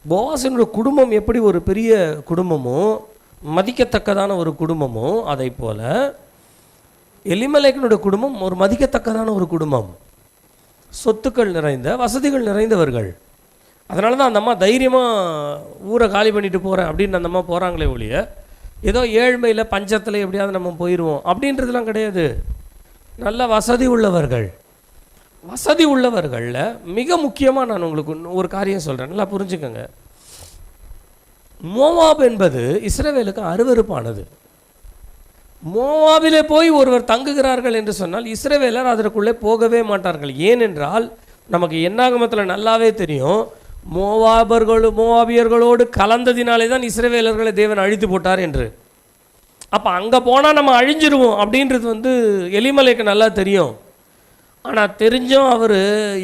போவாஸினுடைய குடும்பம் எப்படி ஒரு பெரிய குடும்பமோ, மதிக்கத்தக்கதான ஒரு குடும்பமோ, அதை போல் எலிமலேக்கினுடைய குடும்பம் ஒரு மதிக்கத்தக்கதான ஒரு குடும்பம், சொத்துக்கள் நிறைந்த வசதிகள் நிறைந்தவர்கள். அதனால தான் அந்த அம்மா தைரியமாக ஊரை காலி பண்ணிட்டு போகிறேன் அப்படின்னு அந்த அம்மா போகிறாங்களே ஒழிய, ஏதோ ஏழ்மையில் பஞ்சத்தில் எப்படியாவது நம்ம போயிடுவோம் அப்படின்றதுலாம் கிடையாது. நல்ல வசதி உள்ளவர்கள். வசதி உள்ளவர்களில் மிக முக்கியமாக நான் உங்களுக்கு ஒரு காரியம் சொல்கிறேன், நல்லா புரிஞ்சுக்கோங்க. மோவாப் என்பது இஸ்ரவேலுக்கு அருவருப்பானது. மோவாபிலே போய் ஒருவர் தங்குகிறார்கள் என்று சொன்னால் இஸ்ரவேலர் அதற்குள்ளே போகவே மாட்டார்கள். ஏனென்றால் நமக்கு என்னாகமத்தில் நல்லாவே தெரியும், மோவாபியர்களோடு கலந்ததினாலே தான் இஸ்ரவேலர்களை தேவன் அழித்து போட்டார் என்று. அப்போ அங்கே போனால் நம்ம அழிஞ்சிருவோம் அப்படின்றது எலிமலேக்கு நல்லா தெரியும். ஆனால் தெரிஞ்சும் அவர்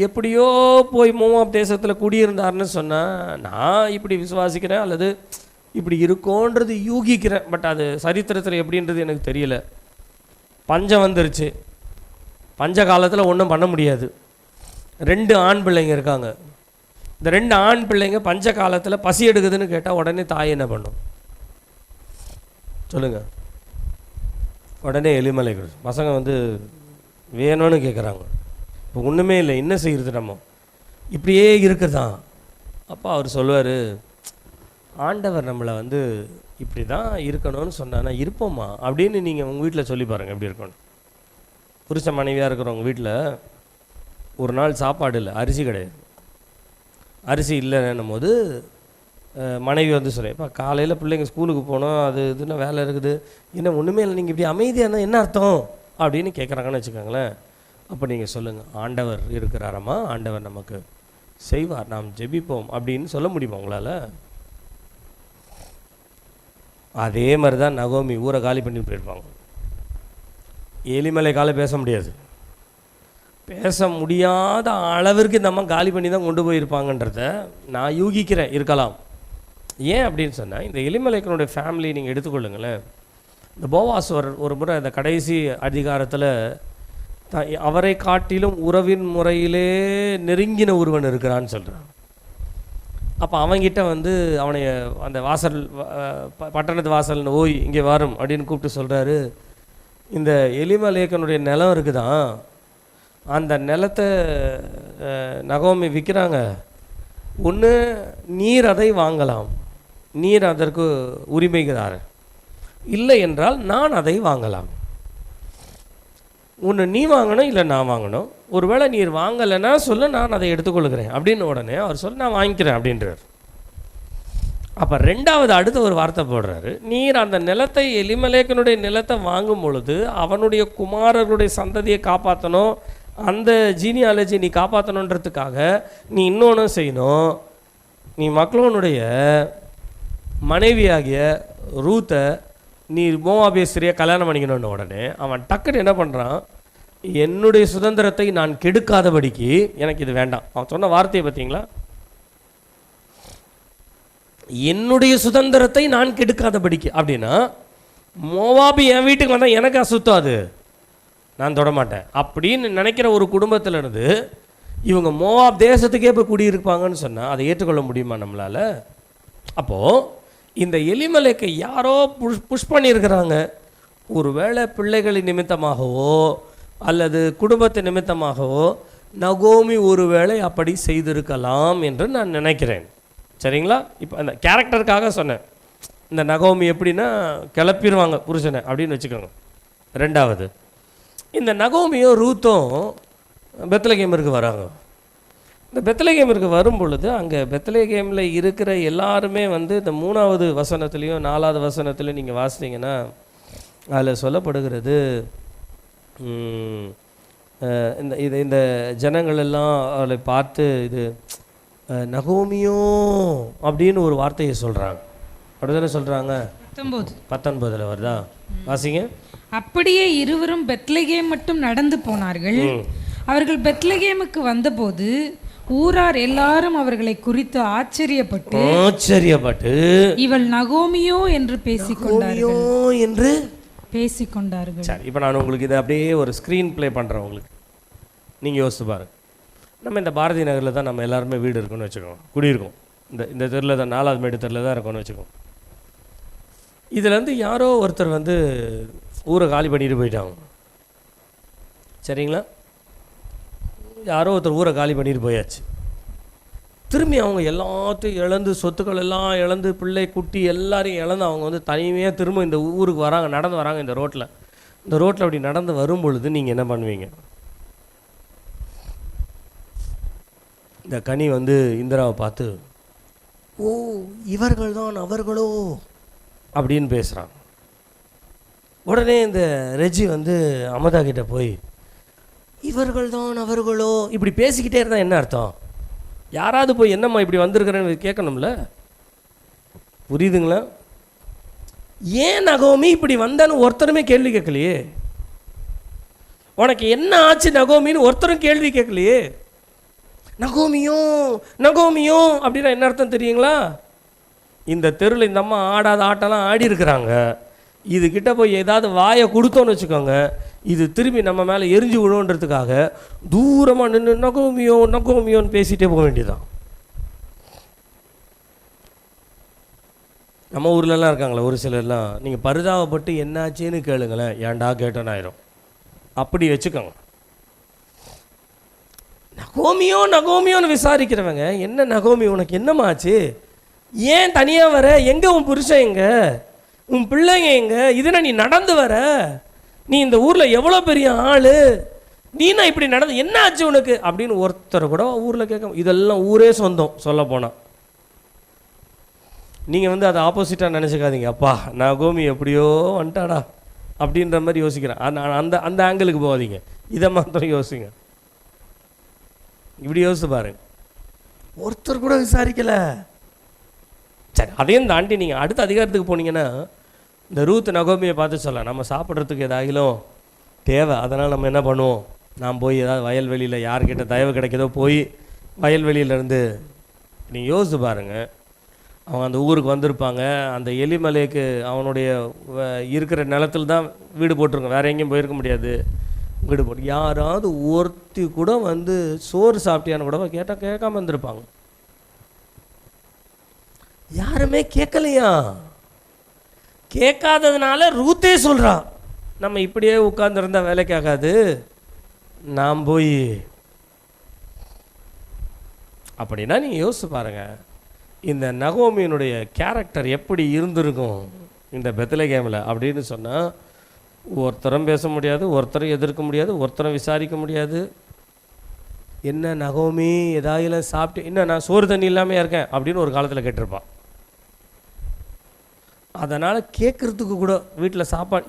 எப்படியோ போய் மோவாப் தேசத்தில் குடியிருந்தார்னு சொன்னால் நான் இப்படி விசுவாசிக்கிறேன் அல்லது இப்படி இருக்கோன்றது யூகிக்கிறேன். பட் அது சரித்திரத்தில் எப்படின்றது எனக்கு தெரியல. பஞ்சம் வந்துருச்சு, பஞ்ச காலத்தில் ஒன்றும் பண்ண முடியாது. 2 ஆண் பிள்ளைங்க இருக்காங்க. இந்த 2 ஆண் பிள்ளைங்க பஞ்ச காலத்தில் பசி எடுக்குதுன்னு கேட்டால் உடனே தாய் என்ன பண்ணும் சொல்லுங்கள்? உடனே எலிமலைகள் பசங்க வந்து வேணும்னு கேட்குறாங்க. இப்போ ஒன்றுமே இல்லை, என்ன செய்கிறது, நம்ம இப்படியே இருக்குதான். அப்போ அவர் சொல்லுவார், ஆண்டவர் நம்மளை வந்து இப்படி தான் இருக்கணும்னு சொன்னானா இருப்போமா அப்படின்னு நீங்கள் உங்கள் வீட்டில் சொல்லி பாருங்கள் எப்படி இருக்கணும். புருஷ மனைவியாக இருக்கிறவங்க வீட்டில் ஒரு நாள் சாப்பாடு இல்லை, அரிசி கிடையாது. அரிசி இல்லைன்னும் போது மனைவி வந்து சொல்லுவேன், இப்போ காலையில் பிள்ளைங்க ஸ்கூலுக்கு போனோம், அது இதுன்னு வேலை இருக்குது, என்ன ஒன்றுமே இல்லை, நீங்கள் இப்படி அமைதியாக இருந்தால் என்ன அர்த்தம் அப்படின்னு கேட்குறாங்கன்னு வச்சுக்கோங்களேன். அப்போ நீங்கள் சொல்லுங்கள், ஆண்டவர் இருக்கிறாரம்மா, ஆண்டவர் நமக்கு செய்வார், நாம் ஜெபிப்போம் அப்படின்னு சொல்ல முடியுமா உங்களால்? அதே மாதிரி தான் நகோமி ஊரை காலி பண்ணி போயிருப்பாங்க. எலிமலை காலை பேச முடியாது, பேச முடியாத அளவிற்கு இந்த அம்மா காலி பண்ணி தான் கொண்டு போயிருப்பாங்கன்றத நான் யூகிக்கிறேன், இருக்கலாம். ஏன் அப்படின்னு சொன்னால், இந்த எலிமலைக்கனுடைய ஃபேமிலி நீங்கள் எடுத்துக்கொள்ளுங்களேன். இந்த போவாஸ் ஒரு முறை இந்த கடைசி அதிகாரத்தில் அவரை காட்டிலும் உறவின் முறையிலே நெருங்கின ஒருவன் இருக்கிறான்னு சொல்கிறான். அப்போ அவங்கிட்ட வந்து அவனை அந்த வாசல் பட்டணத்து வாசல் ஓய் இங்கே வரும் அப்படின்னு கூப்பிட்டு சொல்கிறாரு, இந்த எலிமலேக்கனுடைய நிலம் இருக்குதான், அந்த நிலத்தை நகோமி விற்கிறாங்க, ஒன்று நீர் அதை வாங்கலாம், நீர் அதற்கு உரிமைகிறார், இல்லை என்றால் நான் அதை வாங்கலாம். ஒன்று நீ வாங்கணும், இல்லை நான் வாங்கணும். ஒருவேளை நீர் வாங்கலைன்னா சொல்ல, நான் அதை எடுத்துக்கொள்கிறேன் அப்படின்னு உடனே அவர் சொல்ல, நான் வாங்கிக்கிறேன் அப்படின்றார். அப்போ ரெண்டாவது அடுத்த ஒரு வார்த்தை போடுறாரு, நீர் அந்த நிலத்தை எலிமலேக்கனுடைய நிலத்தை வாங்கும் பொழுது அவனுடைய குமாரர்களுடைய சந்ததியை காப்பாற்றணும், அந்த ஜீனியாலஜி நீ காப்பாற்றணுன்றதுக்காக நீ இன்னொன்று செய்யணும், நீ மக்லோனுடைய மனைவியாகிய ரூத்தை நீ மோவாபிய ஸ்திரியை கல்யாணம் பண்ணிக்கணும்னு உடனே அவன் டக்குன்னு என்ன பண்ணுறான், என்னுடைய சுதந்திரத்தை நான் கெடுக்காதபடிக்கு எனக்கு இது வேண்டாம். அவன் சொன்ன வார்த்தையை பார்த்தீங்களா, என்னுடைய சுதந்திரத்தை நான் கெடுக்காதபடிக்கு. அப்படின்னா மோவாபி என் வீட்டுக்கு வந்தால் எனக்கு அசுத்தம், அது நான் தொடமாட்டேன் அப்படின்னு நினைக்கிற ஒரு குடும்பத்திலிருந்து இவங்க மோவாப் தேசத்துக்கே போய் குடியிருப்பாங்கன்னு சொன்னால் அதை ஏற்றுக்கொள்ள முடியுமா நம்மளால்? அப்போது இந்த எலிமலேக்கை யாரோ புஷ் பண்ணியிருக்கிறாங்க. ஒருவேளை பிள்ளைகளின் நிமித்தமாகவோ அல்லது குடும்பத்து நிமித்தமாகவோ நகோமி ஒருவேளை அப்படி செய்திருக்கலாம் என்று நான் நினைக்கிறேன். சரிங்களா? இப்போ அந்த கேரக்டருக்காக சொன்னேன். இந்த நகோமி எப்படின்னா கிளப்பிடுவாங்க புருஷனை அப்படின்னு வச்சுக்கோங்க. ரெண்டாவது, இந்த நகோமியும் ரூத்தும் பெத்லகேமிற்கு வராங்க. இந்த பெத்லகேமிற்கு வரும் பொழுது அங்கே பெத்லகேமில் இருக்கிற எல்லாருமே வந்து இந்த 3வது வசனத்துலேயும் 4வது வசனத்துலையும் நீங்கள் வாசித்தீங்கன்னா அதில் சொல்லப்படுகிறது, இந்த ஜனங்கள் எல்லாம் அவளை பார்த்து இது நகோமியோ அப்படின்னு ஒரு வார்த்தையை சொல்கிறாங்க. அப்படிதானே சொல்கிறாங்க? 19 வருதா? வாசிங்க. அப்படியே இருவரும் பெத்லகேம் மட்டும் நடந்து போனார்கள். அவர்கள் பெத்லகேமுக்கு வந்தபோது ஊரார் எல்லாரும் அவர்களை குறித்து ஆச்சரியப்பட்டு இவள் நகோமியோ என்று பேசிக்கொண்டார்கள். சரி, இப்போ நான் உங்களுக்கு இதை அப்படியே ஒரு ஸ்க்ரீன் ப்ளே பண்ணுறேன். உங்களுக்கு நீங்கள் யோசிச்சு பாருங்க. நம்ம இந்த பாரதி நகரில் தான் நம்ம எல்லாருமே வீடு இருக்குன்னு வச்சுக்கோங்க, குடியிருக்கோம். இந்த தெருவில் தான் 4வது மேடு தெருவில் தான் இருக்கோன்னு வச்சுக்கோங்க. இதுலேருந்து யாரோ ஒருத்தர் வந்து ஊரை காலி பண்ணிட்டு போயிட்டாங்க. சரிங்களா? யாரோ ஒருத்தர் ஊரை காலி பண்ணிட்டு போயாச்சு. திரும்பி அவங்க எல்லாத்தையும் இழந்து, சொத்துக்கள் எல்லாம் இழந்து, பிள்ளை குட்டி எல்லாரையும் இழந்து அவங்க வந்து தனிமையாக திரும்ப இந்த ஊருக்கு வராங்க, நடந்து வராங்க. இந்த ரோட்டில் அப்படி நடந்து வரும் பொழுது நீங்கள் என்ன பண்ணுவீங்க? இந்த கனி வந்து இந்திராவை பார்த்து, ஓ இவர்கள் தான் அவர்களோ அப்படின்னு பேசுகிறாங்க. உடனே இந்த ரெஜி வந்து அமதா கிட்ட போய், இவர்கள் தான் அவர்களோ இப்படி பேசிக்கிட்டே இருந்தால் என்ன அர்த்தம்? யாராவது போய் என்னம்மா இப்படி வந்திருக்கிறேன்னு கேட்கணும்ல. புரியுதுங்களா? ஏன் நகோமி இப்படி வந்தான்னு ஒருத்தருமே கேள்வி கேட்கலையே. உனக்கு என்ன ஆச்சு நகோமின்னு ஒருத்தரும் கேள்வி கேட்கலையே. நகோமியோ அப்படின்னா என்ன அர்த்தம் தெரியுங்களா? இந்த தெருவில் இந்த அம்மா ஆடாத ஆட்டெல்லாம் ஆடி இருக்கிறாங்க. இதுக்கிட்ட போய் ஏதாவது வாயை கொடுத்தோன்னு வச்சுக்கோங்க, இது திரும்பி நம்ம மேலே எரிஞ்சு விழுன்றதுக்காக தூரமாக நின்று நகோமியோன்னு பேசிகிட்டே போக வேண்டியதான். நம்ம ஊர்லலாம் இருக்காங்களே ஒரு சிலர்லாம், நீங்கள் பரிதாபப்பட்டு என்னாச்சுன்னு கேளுங்களேன், ஏன்டா கேட்டேன்னு ஆயிரும். அப்படி வச்சுக்கோங்க. நகோமியோன்னு விசாரிக்கிறவங்க, என்ன நகோமி உனக்கு என்னமாச்சு, ஏன் தனியாக வர, எங்கே உன் புருஷன், எங்க உன் பிள்ளைங்க, எங்க இதுனா நீ நடந்து வர, நீ இந்த ஊரில் எவ்வளோ பெரிய ஆள், நீனா இப்படி நடந்து என்ன ஆச்சு உனக்கு அப்படின்னு ஒருத்தரை கூட ஊரில் கேட்க. இதெல்லாம் ஊரே சொந்தம் சொல்ல போனால். நீங்கள் வந்து அதை ஆப்போசிட்டாக நினச்சிக்காதீங்க, அப்பா நகோமி எப்படியோ வந்துட்டாடா அப்படின்ற மாதிரி யோசிக்கிறேன். அந்த அந்த ஆங்கிளுக்கு போகாதீங்க, இதை மாத்திரம் யோசிங்க. இப்படி யோசிச்சு பாருங்க, ஒருத்தர் கூட விசாரிக்கலை. சரி, அதையும் தாண்டி நீங்கள் அடுத்த அதிகாரத்துக்கு போனீங்கன்னா இந்த ரூத் நகோமியை பார்த்து சொல்லலாம், நம்ம சாப்பிட்றதுக்கு ஏதாகிலும் தேவை, அதனால் நம்ம என்ன பண்ணுவோம், நான் போய் ஏதாவது வயல்வெளியில் யார்கிட்ட தயவு கிடைக்கிதோ போய் வயல்வெளியிலேருந்து. நீங்கள் யோசிச்சு பாருங்கள், அவங்க அந்த ஊருக்கு வந்திருப்பாங்க, அந்த எலிமலைக்கு அவனுடைய இருக்கிற நிலத்தில் தான் வீடு போட்டிருக்கோம், வேறு எங்கேயும் போயிருக்க முடியாது. வீடு போட்டு யாராவது ஒருத்தி கூட வந்து சோறு சாப்பிட்டியான்னு கூட கேட்டால் கேட்காம வந்திருப்பாங்க. யாருமே கேட்கலையா? கேட்காததுனால ரூத்தே சொல்கிறான், நம்ம இப்படியே உட்கார்ந்துருந்தா வேலைக்கு ஆகாது, நாம் போய். அப்படின்னா நீங்கள் யோசிச்சு பாருங்கள், இந்த நகோமியினுடைய கேரக்டர் எப்படி இருந்திருக்கும் இந்த பெத்லகேமில் அப்படின்னு சொன்னால், ஒருத்தரும் பேச முடியாது, ஒருத்தரும் எதிர்க்க முடியாது, ஒருத்தரும் விசாரிக்க முடியாது. என்ன நகோமி ஏதாவது சாப்பிட்டு, என்ன நான் சோறு தண்ணி இல்லாமல் இருக்கேன் அப்படின்னு ஒரு காலத்தில் கேட்டிருப்பான். அதனால் கேட்குறதுக்கு கூட வீட்டில் சாப்பாடு,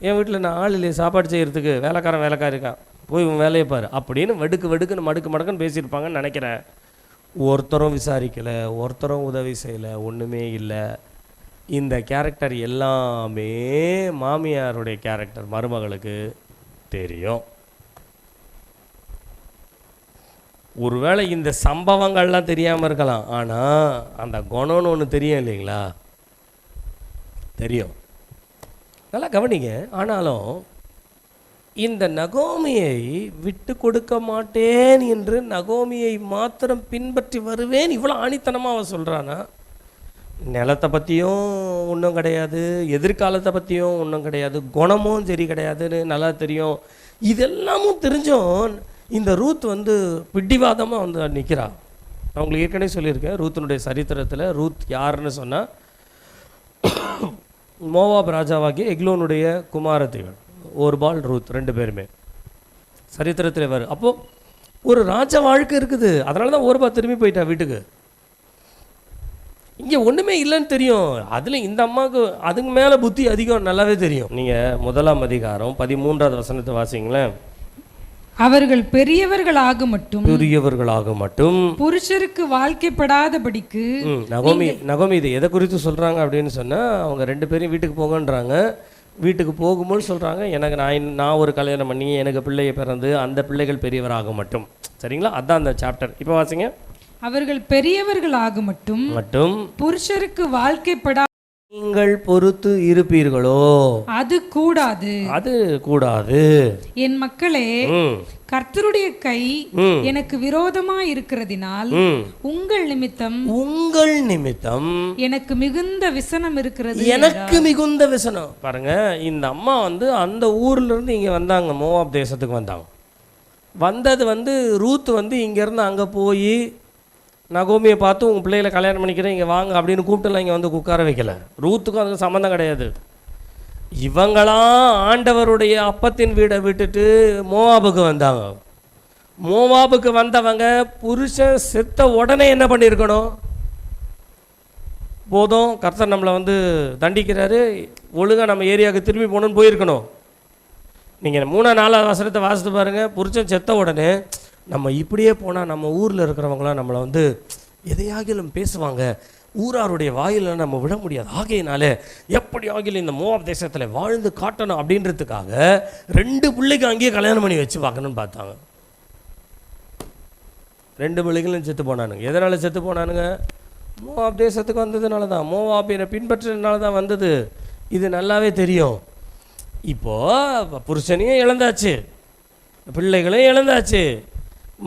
என் வீட்டில் நான் ஆள் இல்லையே சாப்பாடு செய்கிறதுக்கு, வேலைக்காரன் இருக்கான், போய் உன் வேலையை பாரு அப்படின்னு வெடுக்குன்னு மடக்குன்னு பேசியிருப்பாங்கன்னு நினைக்கிறேன். ஒருத்தரும் விசாரிக்கலை, ஒருத்தரும் உதவி செய்யலை, ஒன்றுமே இல்லை. இந்த கேரக்டர் எல்லாமே மாமியாருடைய கேரக்டர் மருமகளுக்கு தெரியும். ஒருவேளை இந்த சம்பவங்கள்லாம் தெரியாமல் இருக்கலாம், ஆனால் அந்த குணம்னு ஒன்று தெரியும் இல்லைங்களா, தெரியும். நல்லா கவனிங்க. ஆனாலும் இந்த நகோமியை விட்டு கொடுக்க மாட்டேன் என்று நகோமியை மாத்திரம் பின்பற்றி வருவேன் இவ்வளோ ஆணித்தனமாக அவன் சொல்கிறானா, நிலத்தை பற்றியும் ஒன்றும் கிடையாது, எதிர்காலத்தை பற்றியும் ஒன்றும் கிடையாது, குணமும் சரி கிடையாதுன்னு நல்லா தெரியும். இதெல்லாமும் தெரிஞ்சும் இந்த ரூத் வந்து பிடிவாதமாக வந்து நிற்கிறான். நான் உங்களுக்கு ஏற்கனவே சொல்லியிருக்கேன், ரூத்தினுடைய சரித்திரத்தில் ரூத் யாருன்னு சொன்னால் மோவாப் ராஜாவாகிய எக்லோனுடைய குமாரத்திகள் ஒர்பால் ரூத், ரெண்டு பேருமே சரித்திரத்தில் வரும். அப்போது ஒரு ராஜ வாழ்க்கை இருக்குது, அதனால தான் ஒர்பா திரும்பி போயிட்டா வீட்டுக்கு. இங்கே ஒன்றுமே இல்லைன்னு தெரியும். அதில் இந்த அம்மாவுக்கு அதுக்கு மேலே புத்தி அதிகம், நல்லாவே தெரியும். நீங்கள் 1ஆம் அதிகாரம் 13வது வசனத்தை வாசிங்களேன். அவர்கள் பெரியவர்களாக மட்டும் புருஷருக்கு வாழ்க்கைப்படாதபடிக்கு. நகோமி இது எதை குறித்து சொல்கிறாங்க அப்படின்னு சொன்னால், அவங்க ரெண்டு பேரும் வீட்டுக்கு போங்கன்றாங்க. வீட்டுக்கு போகும்போது சொல்கிறாங்க, எனக்கு நான் ஒரு கல்யாணம் பண்ணி எனக்கு பிள்ளையை பிறந்து அந்த பிள்ளைகள் பெரியவராக மட்டும். சரிங்களா, அதான் அந்த சாப்டர். இப்போ வாசிங்க. அவர்கள் பெரியவர்களாக மட்டும் புருஷருக்கு வாழ்க்கைப்படா நீங்கள் பொறுத்து இருப்பீர்களோ, அது கூடாது. என் மக்களே, கர்த்தருடைய கை எனக்கு விரோதமா இருக்கிறதினால் உங்கள் நிமித்தம் எனக்கு மிகுந்த விசனம் இருக்கிறது. எனக்கு மிகுந்த விசனம். பாருங்க, இந்த அம்மா வந்து அந்த ஊர்ல இருந்து இங்க வந்தாங்க, மோவாப் தேசத்துக்கு வந்தாங்க. வந்தது வந்து ரூத் வந்து இங்கேருந்து அங்கே போய் நகோமியை பார்த்து உங்கள் பிள்ளைகளை கல்யாணம் பண்ணிக்கிறேன் இங்கே வாங்க அப்படின்னு கூப்பிட்டுலாம் இங்கே வந்து உட்கார வைக்கல. ரூத்துக்கும் அதுக்கு சம்மந்தம் கிடையாது. இவங்களாம் ஆண்டவருடைய அப்பத்தின் வீடை விட்டுட்டு மோவாபுக்கு வந்தாங்க. மோவாபுக்கு வந்தவங்க புருஷன் செத்த உடனே என்ன பண்ணியிருக்கணும், போதும் கர்த்தர் நம்மளை வந்து தண்டிக்கிறாரு, ஒழுங்காக நம்ம ஏரியாவுக்கு திரும்பி போகணுன்னு போயிருக்கணும். நீங்கள் 3-4 வசனத்தை வாசித்து பாருங்கள். புருஷன் செத்த உடனே நம்ம இப்படியே போனால் நம்ம ஊரில் இருக்கிறவங்களாம் நம்மளை வந்து எதையாகிலும் பேசுவாங்க, ஊராருடைய வாயில நம்ம விட முடியாது, ஆகையினாலே எப்படி ஆகிலும் இந்த மோவாப் தேசத்தில் வாழ்ந்து காட்டணும் அப்படின்றதுக்காக 2 பிள்ளைக்கு அங்கேயே கல்யாணம் பண்ணி வச்சு பார்க்கணும்னு பார்த்தாங்க. 2 பிள்ளைகளும் செத்து போனானுங்க. எதனால் செத்து போனானுங்க? மோவாப் தேசத்துக்கு வந்ததுனால தான், மோவாபினை பின்பற்றதுனால தான் வந்தது. இது நல்லாவே தெரியும். இப்போது புருஷனையும் இழந்தாச்சு, பிள்ளைகளையும் இழந்தாச்சு.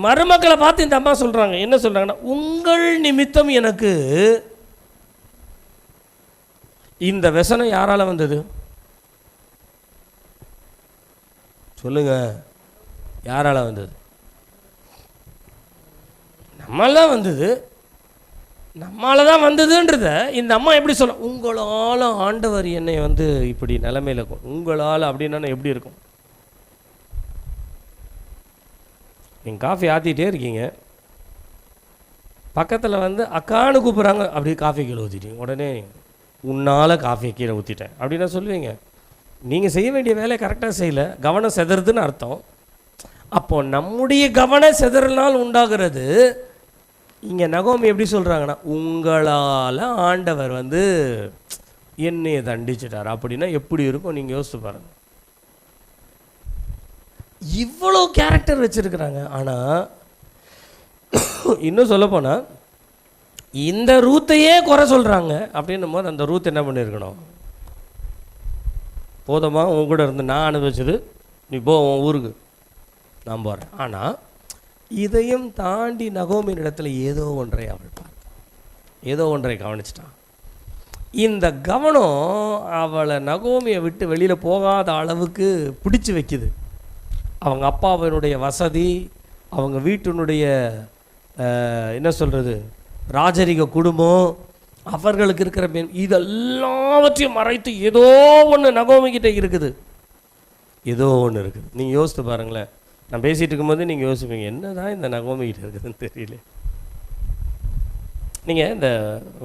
மருமக்களை பார்த்து இந்த அம்மா சொல்கிறாங்க, என்ன சொல்கிறாங்கன்னா, உங்கள் நிமித்தம் எனக்கு இந்த வசனம் யாரால வந்தது சொல்லுங்க? யாரால வந்தது? நம்மளால வந்தது. நம்மளால தான் வந்ததுன்றத இந்த அம்மா எப்படி சொல்ல, உங்களால் ஆண்டவர் என்னை வந்து இப்படி நிலைமையில் இருக்கும், உங்களால் அப்படின்னா எப்படி இருக்கும்? நீங்கள் காஃபி ஆற்றிட்டே இருக்கீங்க, பக்கத்தில் வந்து அக்கான்னு கூப்பிட்றாங்க, அப்படியே காஃபி கீழே ஊற்றிட்டீங்க, உடனே உன்னால் காஃபியை கீழே ஊற்றிட்டேன் அப்படின்னா சொல்லுவீங்க. நீங்கள் செய்ய வேண்டிய வேலையை கரெக்டாக செய்யலை, கவனம் செதறதுன்னு அர்த்தம். அப்போது நம்முடைய கவனம் செதறனால் உண்டாகிறது. இங்கே நகோமி எப்படி சொல்கிறாங்கன்னா, உங்களால் ஆண்டவர் வந்து என்னையை தண்டிச்சிட்டார் அப்படின்னா எப்படி இருக்கும் நீங்கள் யோசிச்சு பாருங்கள். இவ்வளோ கேரக்டர் வச்சுருக்குறாங்க. ஆனால் இன்னும் சொல்லப்போனால் இந்த ரூத்தையே குறை சொல்கிறாங்க அப்படின்னும் போது அந்த ரூத் என்ன பண்ணியிருக்கணும்? போதுமா, உன் கூட இருந்து நான் அனுபவிச்சது, நீ போ உன் ஊருக்கு, நான் போகிறேன். ஆனால் இதையும் தாண்டி நகோமியின் இடத்துல ஏதோ ஒன்றை அவள் பார்த்தான், ஏதோ ஒன்றை கவனிச்சிட்டான். இந்த கவனம் அவளை நகோமியை விட்டு வெளியில் போகாத அளவுக்கு பிடிச்சி வைக்குது. அவங்க அப்பாவினுடைய வசதி, அவங்க வீட்டினுடைய என்ன சொல்கிறது, ராஜரிக குடும்பம், அவர்களுக்கு இருக்கிற இதெல்லாவற்றையும் மறைத்து ஏதோ ஒன்று நகோமிக்கிட்ட இருக்குது, ஏதோ ஒன்று இருக்குது. நீங்கள் யோசித்து பாருங்களேன். நான் பேசிகிட்டு இருக்கும்போது நீங்கள் யோசிப்பீங்க, என்ன தான் இந்த நகோமிக்கிட்ட இருக்குதுன்னு தெரியல. நீங்கள் இந்த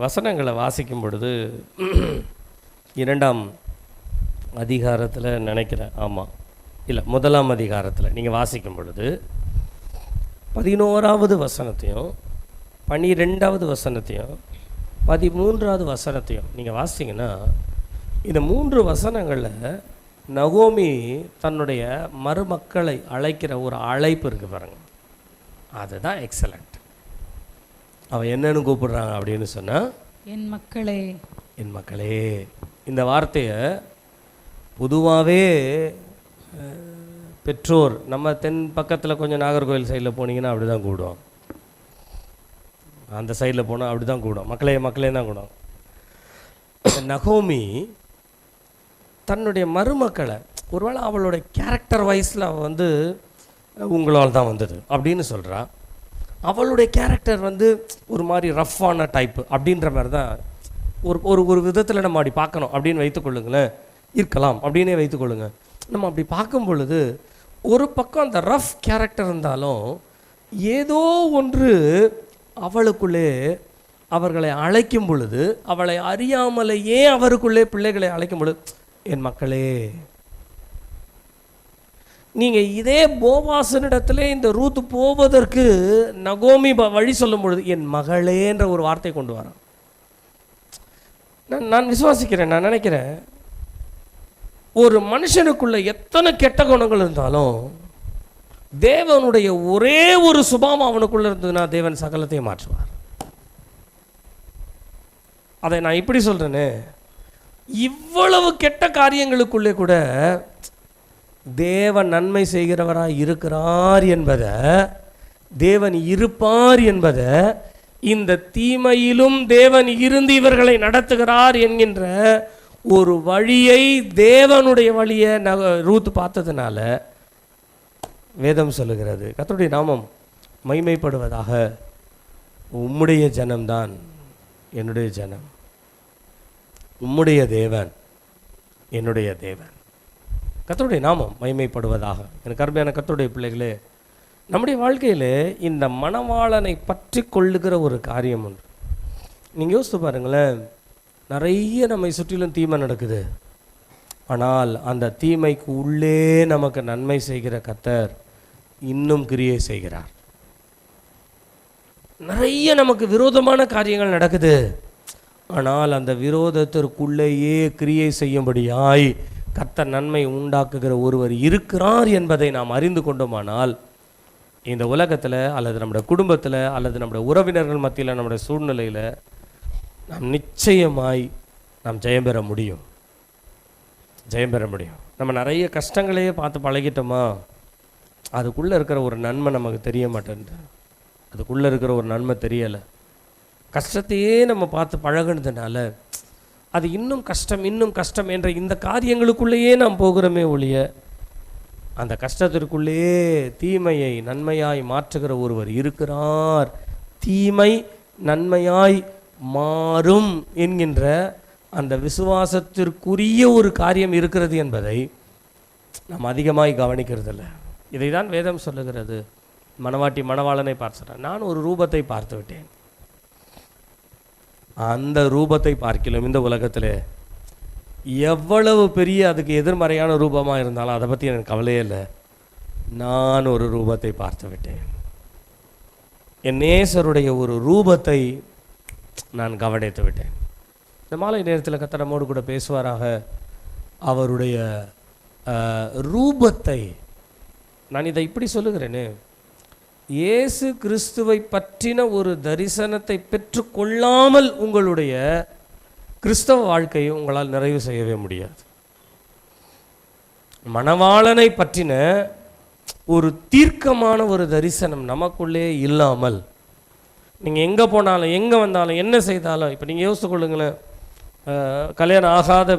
வசனங்களை வாசிக்கும் பொழுது 2ஆம் அதிகாரத்தில் நினைக்கிறேன், ஆமாம் இல்லை 1ஆம் அதிகாரத்தில் நீங்கள் வாசிக்கும் பொழுது 11வது வசனத்தையும் 12வது வசனத்தையும் 13வது வசனத்தையும் நீங்கள் வாசிங்கன்னா, இந்த 3 வசனங்களில் நகோமி தன்னுடைய மருமக்களை அழைக்கிற ஒரு அழைப்பு இருக்குது பாருங்கள், அதுதான் எக்ஸலண்ட். அவள் என்னன்னு கூப்பிடுறாங்க அப்படின்னு சொன்னால், என் மக்களே, என் மக்களே. இந்த வார்த்தையை பொதுவாகவே பெற்றோர் நம்ம தென் பக்கத்தில் கொஞ்சம் நாகர்கோவில் சைடில் போனீங்கன்னா அப்படி தான் கூப்பிடுவோம், அந்த சைடில் போனால் அப்படி தான் கூப்பிடும், மக்களே மக்களே தான் கூடும். நகோமி தன்னுடைய மருமக்களை, ஒருவேளை அவளுடைய கேரக்டர் வைஸில் அவள் வந்து உங்களால் தான் வந்தது அப்படின்னு சொல்கிறா. அவளுடைய கேரக்டர் வந்து ஒரு மாதிரி ரஃப்பான டைப்பு அப்படின்ற மாதிரி தான் ஒரு விதத்தில் நம்ம அப்படி பார்க்கணும் அப்படின்னு வைத்துக்கொள்ளுங்களேன், இருக்கலாம் அப்படின்னே வைத்துக்கொள்ளுங்க. நம்ம அப்படி பார்க்கும் பொழுது ஒரு பக்கம் அந்த ரஃப் கேரக்டர் இருந்தாலும் ஏதோ ஒன்று அவளுக்குள்ளே அவர்களை அழைக்கும் பொழுது, அவளை அறியாமலேயே அவருக்குள்ளே பிள்ளைகளை அழைக்கும் பொழுது, என் மக்களே. நீங்கள் இதே போவாசனிடத்துல இந்த ரூத் போவதற்கு நகோமி வழி சொல்லும் பொழுது என் மகளேன்ற ஒரு வார்த்தை கொண்டு வரான். நான் விசுவாசிக்கிறேன், நான் நினைக்கிறேன், ஒரு மனுஷனுக்குள்ள எத்தனை கெட்ட குணங்கள் இருந்தாலும் தேவனுடைய ஒரே ஒரு சுபாவம் அவனுக்குள்ள இருந்ததுன்னா தேவன் சகலத்தையும் மாற்றுவார். அதை நான் இப்படி சொல்றேனே, இவ்வளவு கெட்ட காரியங்களுக்குள்ளே கூட தேவன் நன்மை செய்கிறவராய் இருக்கிறார் என்பதை, தேவன் இருப்பார் என்பதை, இந்த தீமையிலும் தேவன் இருந்து இவர்களை நடத்துகிறார் என்கின்ற ஒரு வழியை, தேவனுடைய வழியை ரூத் பார்த்ததுனால வேதம் சொல்லுகிறது, கர்த்தருடைய நாமம் மகிமைப்படுவதாக, உம்முடைய ஜனம்தான் என்னுடைய ஜனம், உம்முடைய தேவன் என்னுடைய தேவன். கர்த்தருடைய நாமம் மகிமைப்படுவதாக. எனக்கு அருமையான கர்த்தருடைய பிள்ளைகளே, நம்முடைய வாழ்க்கையில் இந்த மணவாளனை பற்றி கொள்ளுகிற ஒரு காரியம் உண்டு. நீங்கள் யோசித்து பாருங்களேன், நிறைய நம்மை சுற்றிலும் தீமை நடக்குது, ஆனால் அந்த தீமைக்கு உள்ளே நமக்கு நன்மை செய்கிற கர்த்தர் இன்னும் கிரியை செய்கிறார். நிறைய நமக்கு விரோதமான காரியங்கள் நடக்குது, ஆனால் அந்த விரோதத்திற்குள்ளேயே கிரியை செய்யும்படியாய் கர்த்தர் நன்மை உண்டாக்குகிற ஒருவர் இருக்கிறார் என்பதை நாம் அறிந்து கொண்டோமானால், இந்த உலகத்தில் அல்லது நம்முடைய குடும்பத்தில் அல்லது நம்முடைய உறவினர்கள் மத்தியில், நம்முடைய சூழ்நிலையில் நாம் நிச்சயமாய் நாம் ஜெயம் பெற முடியும், ஜெயம் பெற முடியும். நம்ம நிறைய கஷ்டங்களையே பார்த்து பழகிட்டோமா, அதுக்குள்ளே இருக்கிற ஒரு நன்மை நமக்கு தெரிய மாட்டேன்து, அதுக்குள்ளே இருக்கிற ஒரு நன்மை தெரியலை. கஷ்டத்தையே நம்ம பார்த்து பழகுனதுனால அது இன்னும் கஷ்டம் என்ற இந்த காரியங்களுக்குள்ளேயே நாம் போகிறோமே ஒழிய, அந்த கஷ்டத்திற்குள்ளேயே தீமையை நன்மையாய் மாற்றுகிற ஒருவர் இருக்கிறார். தீமை நன்மையாய் மாறும் என்கின்ற அந்த விசுவாசத்திற்குரிய ஒரு காரியம் இருக்கிறது என்பதை நாம் அதிகமாய் கவனிக்கிறதில்ல. இதை தான் வேதம் சொல்லுகிறது. மணவாட்டி மணவாளனை பார்த்து, நான் ஒரு ரூபத்தை பார்த்து விட்டேன். அந்த ரூபத்தை பார்க்கலாம் இந்த உலகத்தில் எவ்வளவு பெரிய அதுக்கு எதிர்மறையான ரூபமாக இருந்தாலும் அதை பற்றி எனக்கு கவலையே இல்லை. நான் ஒரு ரூபத்தை பார்த்து விட்டேன். என் நேசருடைய ஒரு ரூபத்தை நான் கவனித்து விட்டேன். இந்த மாலை நேரத்தில் கர்த்தர் நம்மோடு கூட பேசுவாராக. அவருடைய ரூபத்தை நான் இதை இப்படி சொல்லுகிறேன்னு, இயேசு கிறிஸ்துவை பற்றின ஒரு தரிசனத்தை பெற்றுக்கொள்ளாமல் உங்களுடைய கிறிஸ்தவ வாழ்க்கையை உங்களால் நிறைவு செய்யவே முடியாது. மணவாளனை பற்றின ஒரு தீர்க்கமான ஒரு தரிசனம் நமக்குள்ளே இல்லாமல் நீங்கள் எங்கே போனாலும் எங்கே வந்தாலும் என்ன செய்தாலும், இப்போ நீங்கள் யோசித்து கொள்ளுங்களேன், கல்யாணம் ஆகாத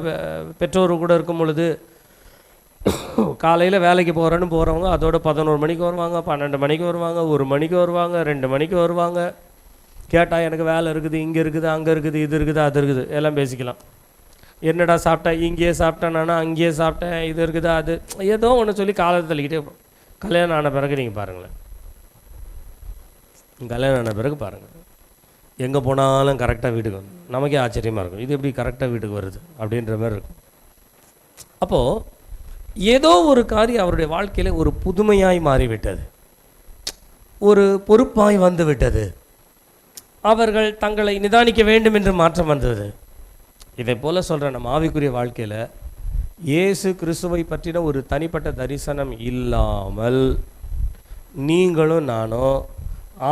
பெற்றோர் கூட இருக்கும் பொழுது காலையில் வேலைக்கு போகிறவங்க அதோட 11 மணிக்கு வருவாங்க, 12 மணிக்கு வருவாங்க, 1 மணிக்கு வருவாங்க, 2 மணிக்கு வருவாங்க. கேட்டால் எனக்கு வேலை இருக்குது, இங்கே இருக்குது, அங்கே இருக்குது, இது இருக்குது, அது இருக்குது, எல்லாம் பேசிக்கலாம். என்னடா சாப்பிட்டேன், இங்கேயே சாப்பிட்டேன், நானும் அங்கேயே சாப்பிட்டேன், இது இருக்குது, அது ஏதோ ஒன்று சொல்லி காலத்தை தள்ளிக்கிட்டே. கல்யாணம் ஆன பிறகு நீங்கள் பாருங்களேன், கல்யாணம் ஆன பிறகு பாருங்கள், எங்கே போனாலும் கரெக்டாக வீட்டுக்கு வந்து நமக்கே ஆச்சரியமாக இருக்கும். இது எப்படி கரெக்டாக வீட்டுக்கு வருது அப்படின்ற மாதிரி இருக்கும். அப்போது ஏதோ ஒரு காரியம் அவருடைய வாழ்க்கையில் ஒரு புதுமையாய் மாறிவிட்டது, ஒரு பொறுப்பாய் வந்து விட்டது. அவர்கள் தங்களை நிதானிக்க வேண்டும் என்று மாற்றம் வந்தது. இதை போல் சொல்கிற நம்ம ஆவிக்குரிய வாழ்க்கையில் இயேசு கிறிஸ்துவை பற்றின ஒரு தனிப்பட்ட தரிசனம் இல்லாமல் நீங்களும் நானும்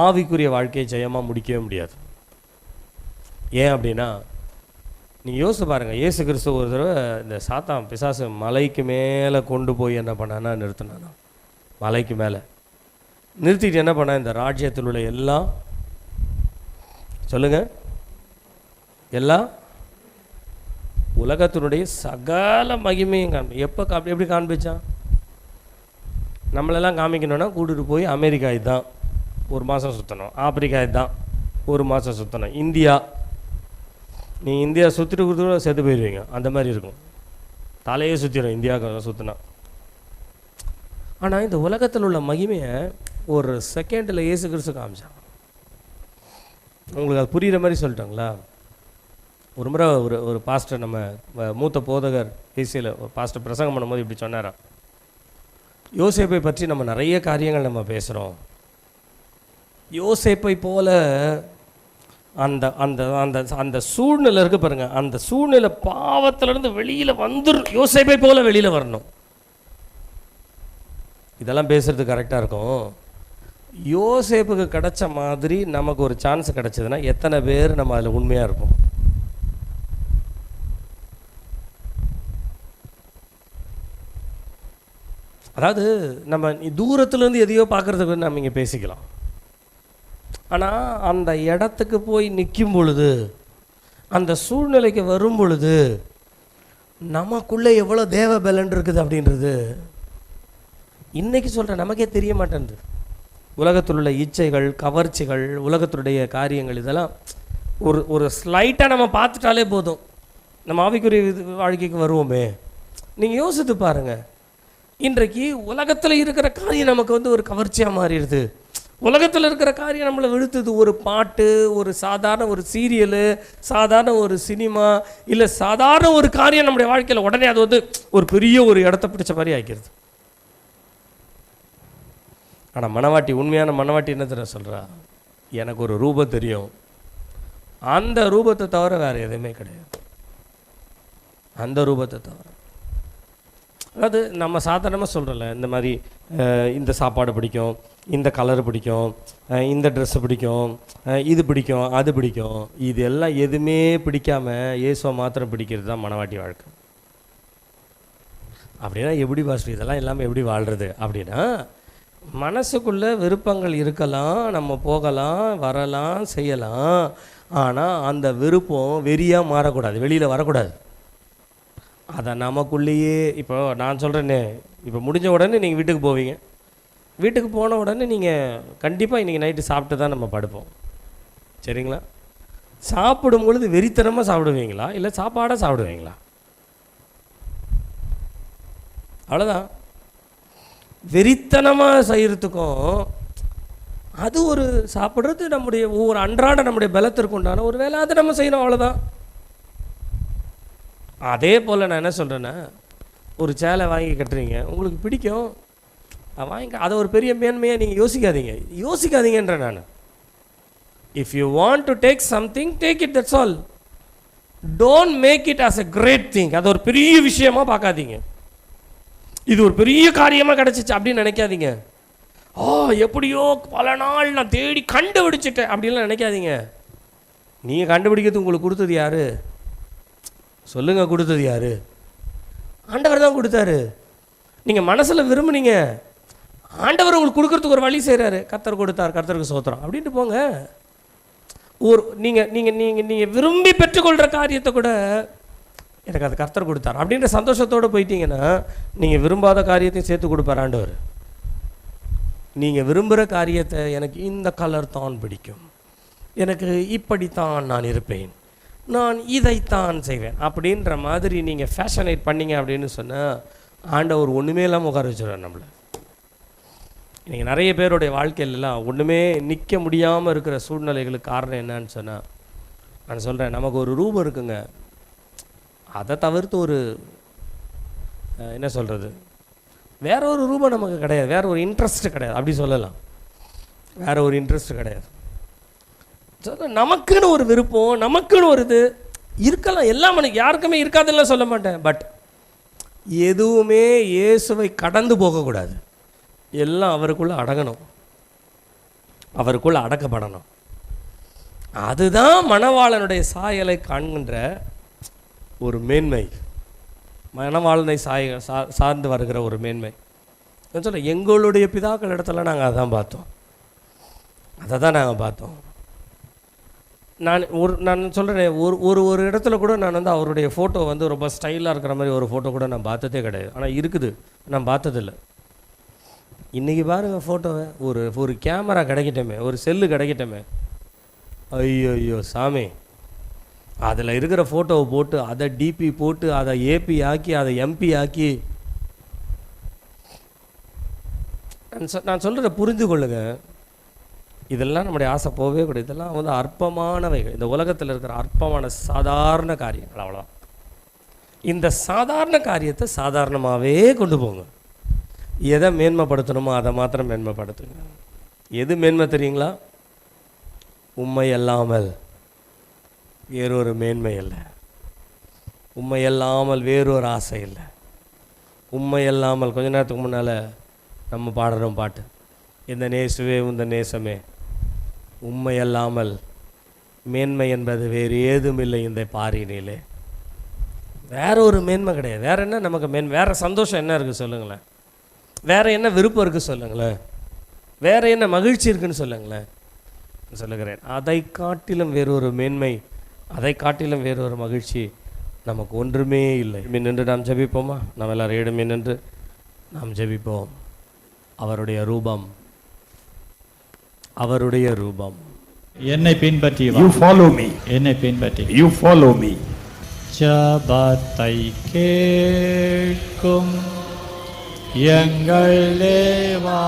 ஆவிக்குரிய வாழ்க்கையை ஜெயமாக முடிக்கவே முடியாது. ஏன் அப்படின்னா, நீங்கள் யோசிச்சு பாருங்கள், இயேசு கிறிஸ்து ஒரு தடவை இந்த சாத்தான் பிசாசு மலைக்கு மேலே கொண்டு போய் என்ன பண்ணான்னா நிறுத்தினானா, மலைக்கு மேலே நிறுத்திட்டு என்ன பண்ணா, இந்த ராஜ்யத்தில் உள்ள எல்லாம் சொல்லுங்கள், எல்லா உலகத்தினுடைய சகல மகிமையும் எப்படி காண்பிச்சான்? நம்மளெல்லாம் காமிக்கணும்னா கூட்டிட்டு போய் அமெரிக்கா இதுதான் 1 மாதம் சுற்றணும், ஆப்பிரிக்கா இதுதான் 1 மாதம் சுற்றணும், இந்தியா நீ இந்தியா சுற்றிட்டு கொடுத்து செத்து போயிடுவீங்க, அந்த மாதிரி இருக்கும். தலையே சுற்றிடும் இந்தியாவுக்கு சுற்றினா. ஆனால் இந்த உலகத்தில் உள்ள மகிமையை ஒரு செகண்டில் இயேசு கிறிஸ்து காமிச்சாங்க. உங்களுக்கு அது புரிகிற மாதிரி சொல்லிட்டாங்களா? ஒரு முறை ஒரு பாஸ்டர், நம்ம மூத்த போதகர் ஏசியில் ஒரு பாஸ்டர் பிரசங்கம் பண்ணும்போது இப்படி சொன்னாராம், யோசேப்பை பற்றி நம்ம நிறைய காரியங்கள் நம்ம பேசுகிறோம், யோசேப்பை போல அந்த அந்த அந்த அந்த சூழ்நிலை இருக்குது பாருங்கள், அந்த சூழ்நிலை பாவத்திலேருந்து வெளியில் யோசேப்பை போல வெளியில் வரணும். இதெல்லாம் பேசுகிறது கரெக்டாக இருக்கும். யோசேப்புக்கு கிடைச்ச மாதிரி நமக்கு ஒரு சான்ஸ் கிடைச்சதுன்னா எத்தனை பேர் நம்ம அதில் உண்மையாக இருப்போம்? அதாவது நம்ம தூரத்துலேருந்து எதையோ பார்க்குறதுக்கு நம்ம இங்கே பேசிக்கலாம். ஆனால் அந்த இடத்துக்கு போய் நிற்கும் பொழுது, அந்த சூழ்நிலைக்கு வரும் பொழுது நமக்குள்ளே எவ்வளோ தேவ பலன் இருக்குது அப்படின்றது இன்றைக்கி சொல்கிறேன் நமக்கே தெரிய மாட்டேன்து. உலகத்தில் உள்ள இச்சைகள், கவர்ச்சிகள், உலகத்துடைய காரியங்கள், இதெல்லாம் ஒரு ஸ்லைட்டாக நம்ம பார்த்துட்டாலே போதும், நம்ம ஆவிக்குரிய வாழ்க்கைக்கு வருவோமே. நீங்கள் யோசித்து பாருங்கள், இன்றைக்கு உலகத்தில் இருக்கிற காரியம் நமக்கு ஒரு கவர்ச்சியாக மாறிடுது. உலகத்தில் இருக்கிற காரியம் நம்மளை வெளுத்துது. ஒரு பாட்டு, ஒரு சாதாரண ஒரு சீரியலு, சாதாரண ஒரு சினிமா, இல்லை சாதாரண ஒரு காரியம் நம்முடைய வாழ்க்கையில் உடனே அது ஒரு பெரிய ஒரு இடத்த பிடிச்ச மாதிரி ஆக்கிடுது. ஆனால் மணவாட்டி, உண்மையான மணவாட்டி என்ன தெரியும் சொல்கிறா, எனக்கு ஒரு ரூபம் தெரியும், அந்த ரூபத்தை தவிர வேறு எதுவுமே கிடையாது, அந்த ரூபத்தை தவிர. அதாவது நம்ம சாதாரணமாக சொல்கிறோம்ல, இந்த மாதிரி இந்த சாப்பாடு பிடிக்கும், இந்த கலர் பிடிக்கும், இந்த ட்ரெஸ்ஸு பிடிக்கும், இது பிடிக்கும், அது பிடிக்கும், இது எல்லாம் எதுவுமே பிடிக்காமல் இயேசுவை மாத்திரம் பிடிக்கிறது தான் மணவாட்டி வாழ்க்கை. அப்படின்னா எப்படி பாஸ்டர் இதெல்லாம் இல்லாமல் எப்படி வாழ்கிறது அப்படின்னா, மனசுக்குள்ளே விருப்பங்கள் இருக்கலாம், நம்ம போகலாம், வரலாம், செய்யலாம். ஆனால் அந்த விருப்பம் வெறியாக மாறக்கூடாது, வெளியில் வரக்கூடாது. அதை நமக்குள்ளேயே இப்போ நான் சொல்கிறேன்னே, இப்போ முடிஞ்ச உடனே நீங்கள் வீட்டுக்கு போவீங்க. வீட்டுக்கு போன உடனே நீங்கள் கண்டிப்பாக இன்றைக்கி நைட்டு சாப்பிட்டு தான் நம்ம படுப்போம், சரிங்களா? சாப்பிடும் பொழுது வெறித்தனமாக சாப்பிடுவீங்களா இல்லை சாப்பாடாக சாப்பிடுவீங்களா? அவ்வளோதான். வெறித்தனமாக செய்கிறதுக்கும் அது ஒரு சாப்பிட்றது நம்முடைய ஒவ்வொரு அன்றாட நம்முடைய பலத்திற்கு உண்டான ஒரு வேலை, அதை நம்ம செய்யணும், அவ்வளோதான். அதே போல் நான் என்ன சொல்கிறேன்னா, ஒரு சேலை வாங்கி கட்டுறீங்க, உங்களுக்கு பிடிக்கும், வாங்கி அதை ஒரு பெரிய மேன்மையாக நீங்கள் யோசிக்காதீங்கன்றேன் நான். If you want to take something, take it, that's all. Don't make it as a great thing. அது ஒரு பெரிய விஷயமா பார்க்காதீங்க. இது ஒரு பெரிய காரியமாக கிடச்சிச்சு அப்படின்னு நினைக்காதீங்க. எப்படியோ பல நாள் நான் தேடி கண்டுபிடிச்சிட்டேன் அப்படின்லாம் நினைக்காதீங்க. நீங்கள் கண்டுபிடிக்கிறது உங்களுக்கு கொடுத்தது யார் சொல்லுங்கள்? கொடுத்தது யார்? ஆண்டவர் தான் கொடுத்தாரு. நீங்கள் மனசில் விரும்புனீங்க, ஆண்டவர் உங்களுக்கு கொடுக்கறதுக்கு ஒரு வழி செய்கிறாரு. கர்த்தர் கொடுத்தார், கர்த்தருக்கு சோத்திரம் அப்படின்ட்டு போங்க. ஒரு நீங்கள் நீங்கள் நீங்கள் நீங்கள் விரும்பி பெற்றுக்கொள்கிற காரியத்தை கூட எனக்கு அது கர்த்தர் கொடுத்தார் அப்படின்ற சந்தோஷத்தோடு போயிட்டீங்கன்னா நீங்கள் விரும்பாத காரியத்தையும் சேர்த்து கொடுப்பார் ஆண்டவர். நீங்கள் விரும்புகிற காரியத்தை, எனக்கு இந்த கலர் தான் பிடிக்கும், எனக்கு இப்படித்தான் நான் இருப்பேன், நான் இதைத்தான் செய்வேன் அப்படின்ற மாதிரி நீங்கள் ஃபேஷனைட் பண்ணிங்க அப்படின்னு சொன்னால் ஆண்டவர் ஒன்றுமே இல்லாமல் உட்கார வச்சுருவார் நம்மளை. நீங்கள் நிறைய பேருடைய வாழ்க்கையிலலாம் ஒன்றுமே நிற்க முடியாமல் இருக்கிற சூழ்நிலைகளுக்கு காரணம் என்னன்னு சொன்னால், நான் சொல்கிறேன், நமக்கு ஒரு ரூபம் இருக்குங்க, அதை தவிர்த்து ஒரு என்ன சொல்கிறது, வேற ஒரு ரூபம் நமக்கு கிடையாது, வேற ஒரு இன்ட்ரெஸ்ட் கிடையாது, அப்படி சொல்லலாம். வேற ஒரு இன்ட்ரெஸ்ட் கிடையாது. நமக்குன்னு ஒரு விருப்பம், நமக்குன்னு ஒரு இது இருக்கலாம், எல்லாம் யாருக்குமே இருக்காதுன்னு சொல்ல மாட்டேன். பட் எதுவுமே இயேசுவை கடந்து போகக்கூடாது. எல்லாம் அவருக்குள்ளே அடங்கணும், அவருக்குள்ளே அடக்கப்படணும். அதுதான் மணவாளனுடைய சாயலை காண்கின்ற ஒரு மேன்மை, மணவாளனை சார்ந்து வருகிற ஒரு மேன்மை. நான் சொல்கிறேன், எங்களுடைய பிதாக்கள் இடத்துல நாங்கள் அதை தான் பார்த்தோம். நான் சொல்கிறேன், ஒரு இடத்துல கூட நான் வந்து அவருடைய ஃபோட்டோ வந்து ரொம்ப ஸ்டைலாக இருக்கிற மாதிரி ஒரு ஃபோட்டோ கூட நான் பார்த்ததே கிடையாது. ஆனால் இருக்குது, நான் பார்த்ததில்லை. இன்றைக்கி பாருங்கள் ஃபோட்டோவை, ஒரு கேமரா கிடைக்கட்டமே, ஒரு செல்லு கிடைக்கட்டமே, ஐயோ சாமி, அதில் இருக்கிற ஃபோட்டோவை போட்டு அதை டிபி போட்டு அதை ஏபி ஆக்கி அதை எம்பி ஆக்கி, நான் சொல்கிறத புரிந்து கொள்ளுங்க. இதெல்லாம் நம்முடைய ஆசை போகவே கூடாது. இதெல்லாம் வந்து அற்பமானவைகள், இந்த உலகத்தில் இருக்கிற அற்பமான சாதாரண காரியங்கள், அவ்வளோதான். இந்த சாதாரண காரியத்தை சாதாரணமாகவே கொண்டு போங்க. எதை மேன்மைப்படுத்தணுமோ அதை மாத்திரம் மேன்மைப்படுத்துங்க. எது மேன்மை தெரியுங்களா? உண்மை அல்லாமல் வேறொரு மேன்மை இல்லை, உண்மை அல்லாமல் வேறொரு ஆசை இல்லை, உண்மை அல்லாமல் கொஞ்ச நேரத்துக்கு முன்னால் நம்ம பாடுறோம் பாட்டு, இந்த நேசுவே இந்த நேசமே, உண்மை அல்லாமல் மேன்மை என்பது வேறு ஏதும் இல்லை இந்த பாரினிலே. வேற ஒரு மேன்மை கிடையாது. வேற என்ன நமக்கு வேற சந்தோஷம் என்ன இருக்குது சொல்லுங்களேன்? வேற என்ன விருப்பம் இருக்குது சொல்லுங்களேன்? வேற என்ன மகிழ்ச்சி இருக்குன்னு சொல்லுங்களேன்? சொல்லுகிறேன், அதை காட்டிலும் வேறொரு மேன்மை, அதை காட்டிலும் வேறொரு மகிழ்ச்சி நமக்கு ஒன்றுமே இல்லை. நின்று நாம் ஜெபிப்போமா? நாம் எல்லாரும் இடமே நின்று நாம் ஜெபிப்போம். அவருடைய ரூபம், அவருடைய ரூபம். என்னை பின்பற்றி வா. You follow me. என்னை பின்பற்றி You follow me. ஜபத்தை கேட்கும் எங்கள் தேவா.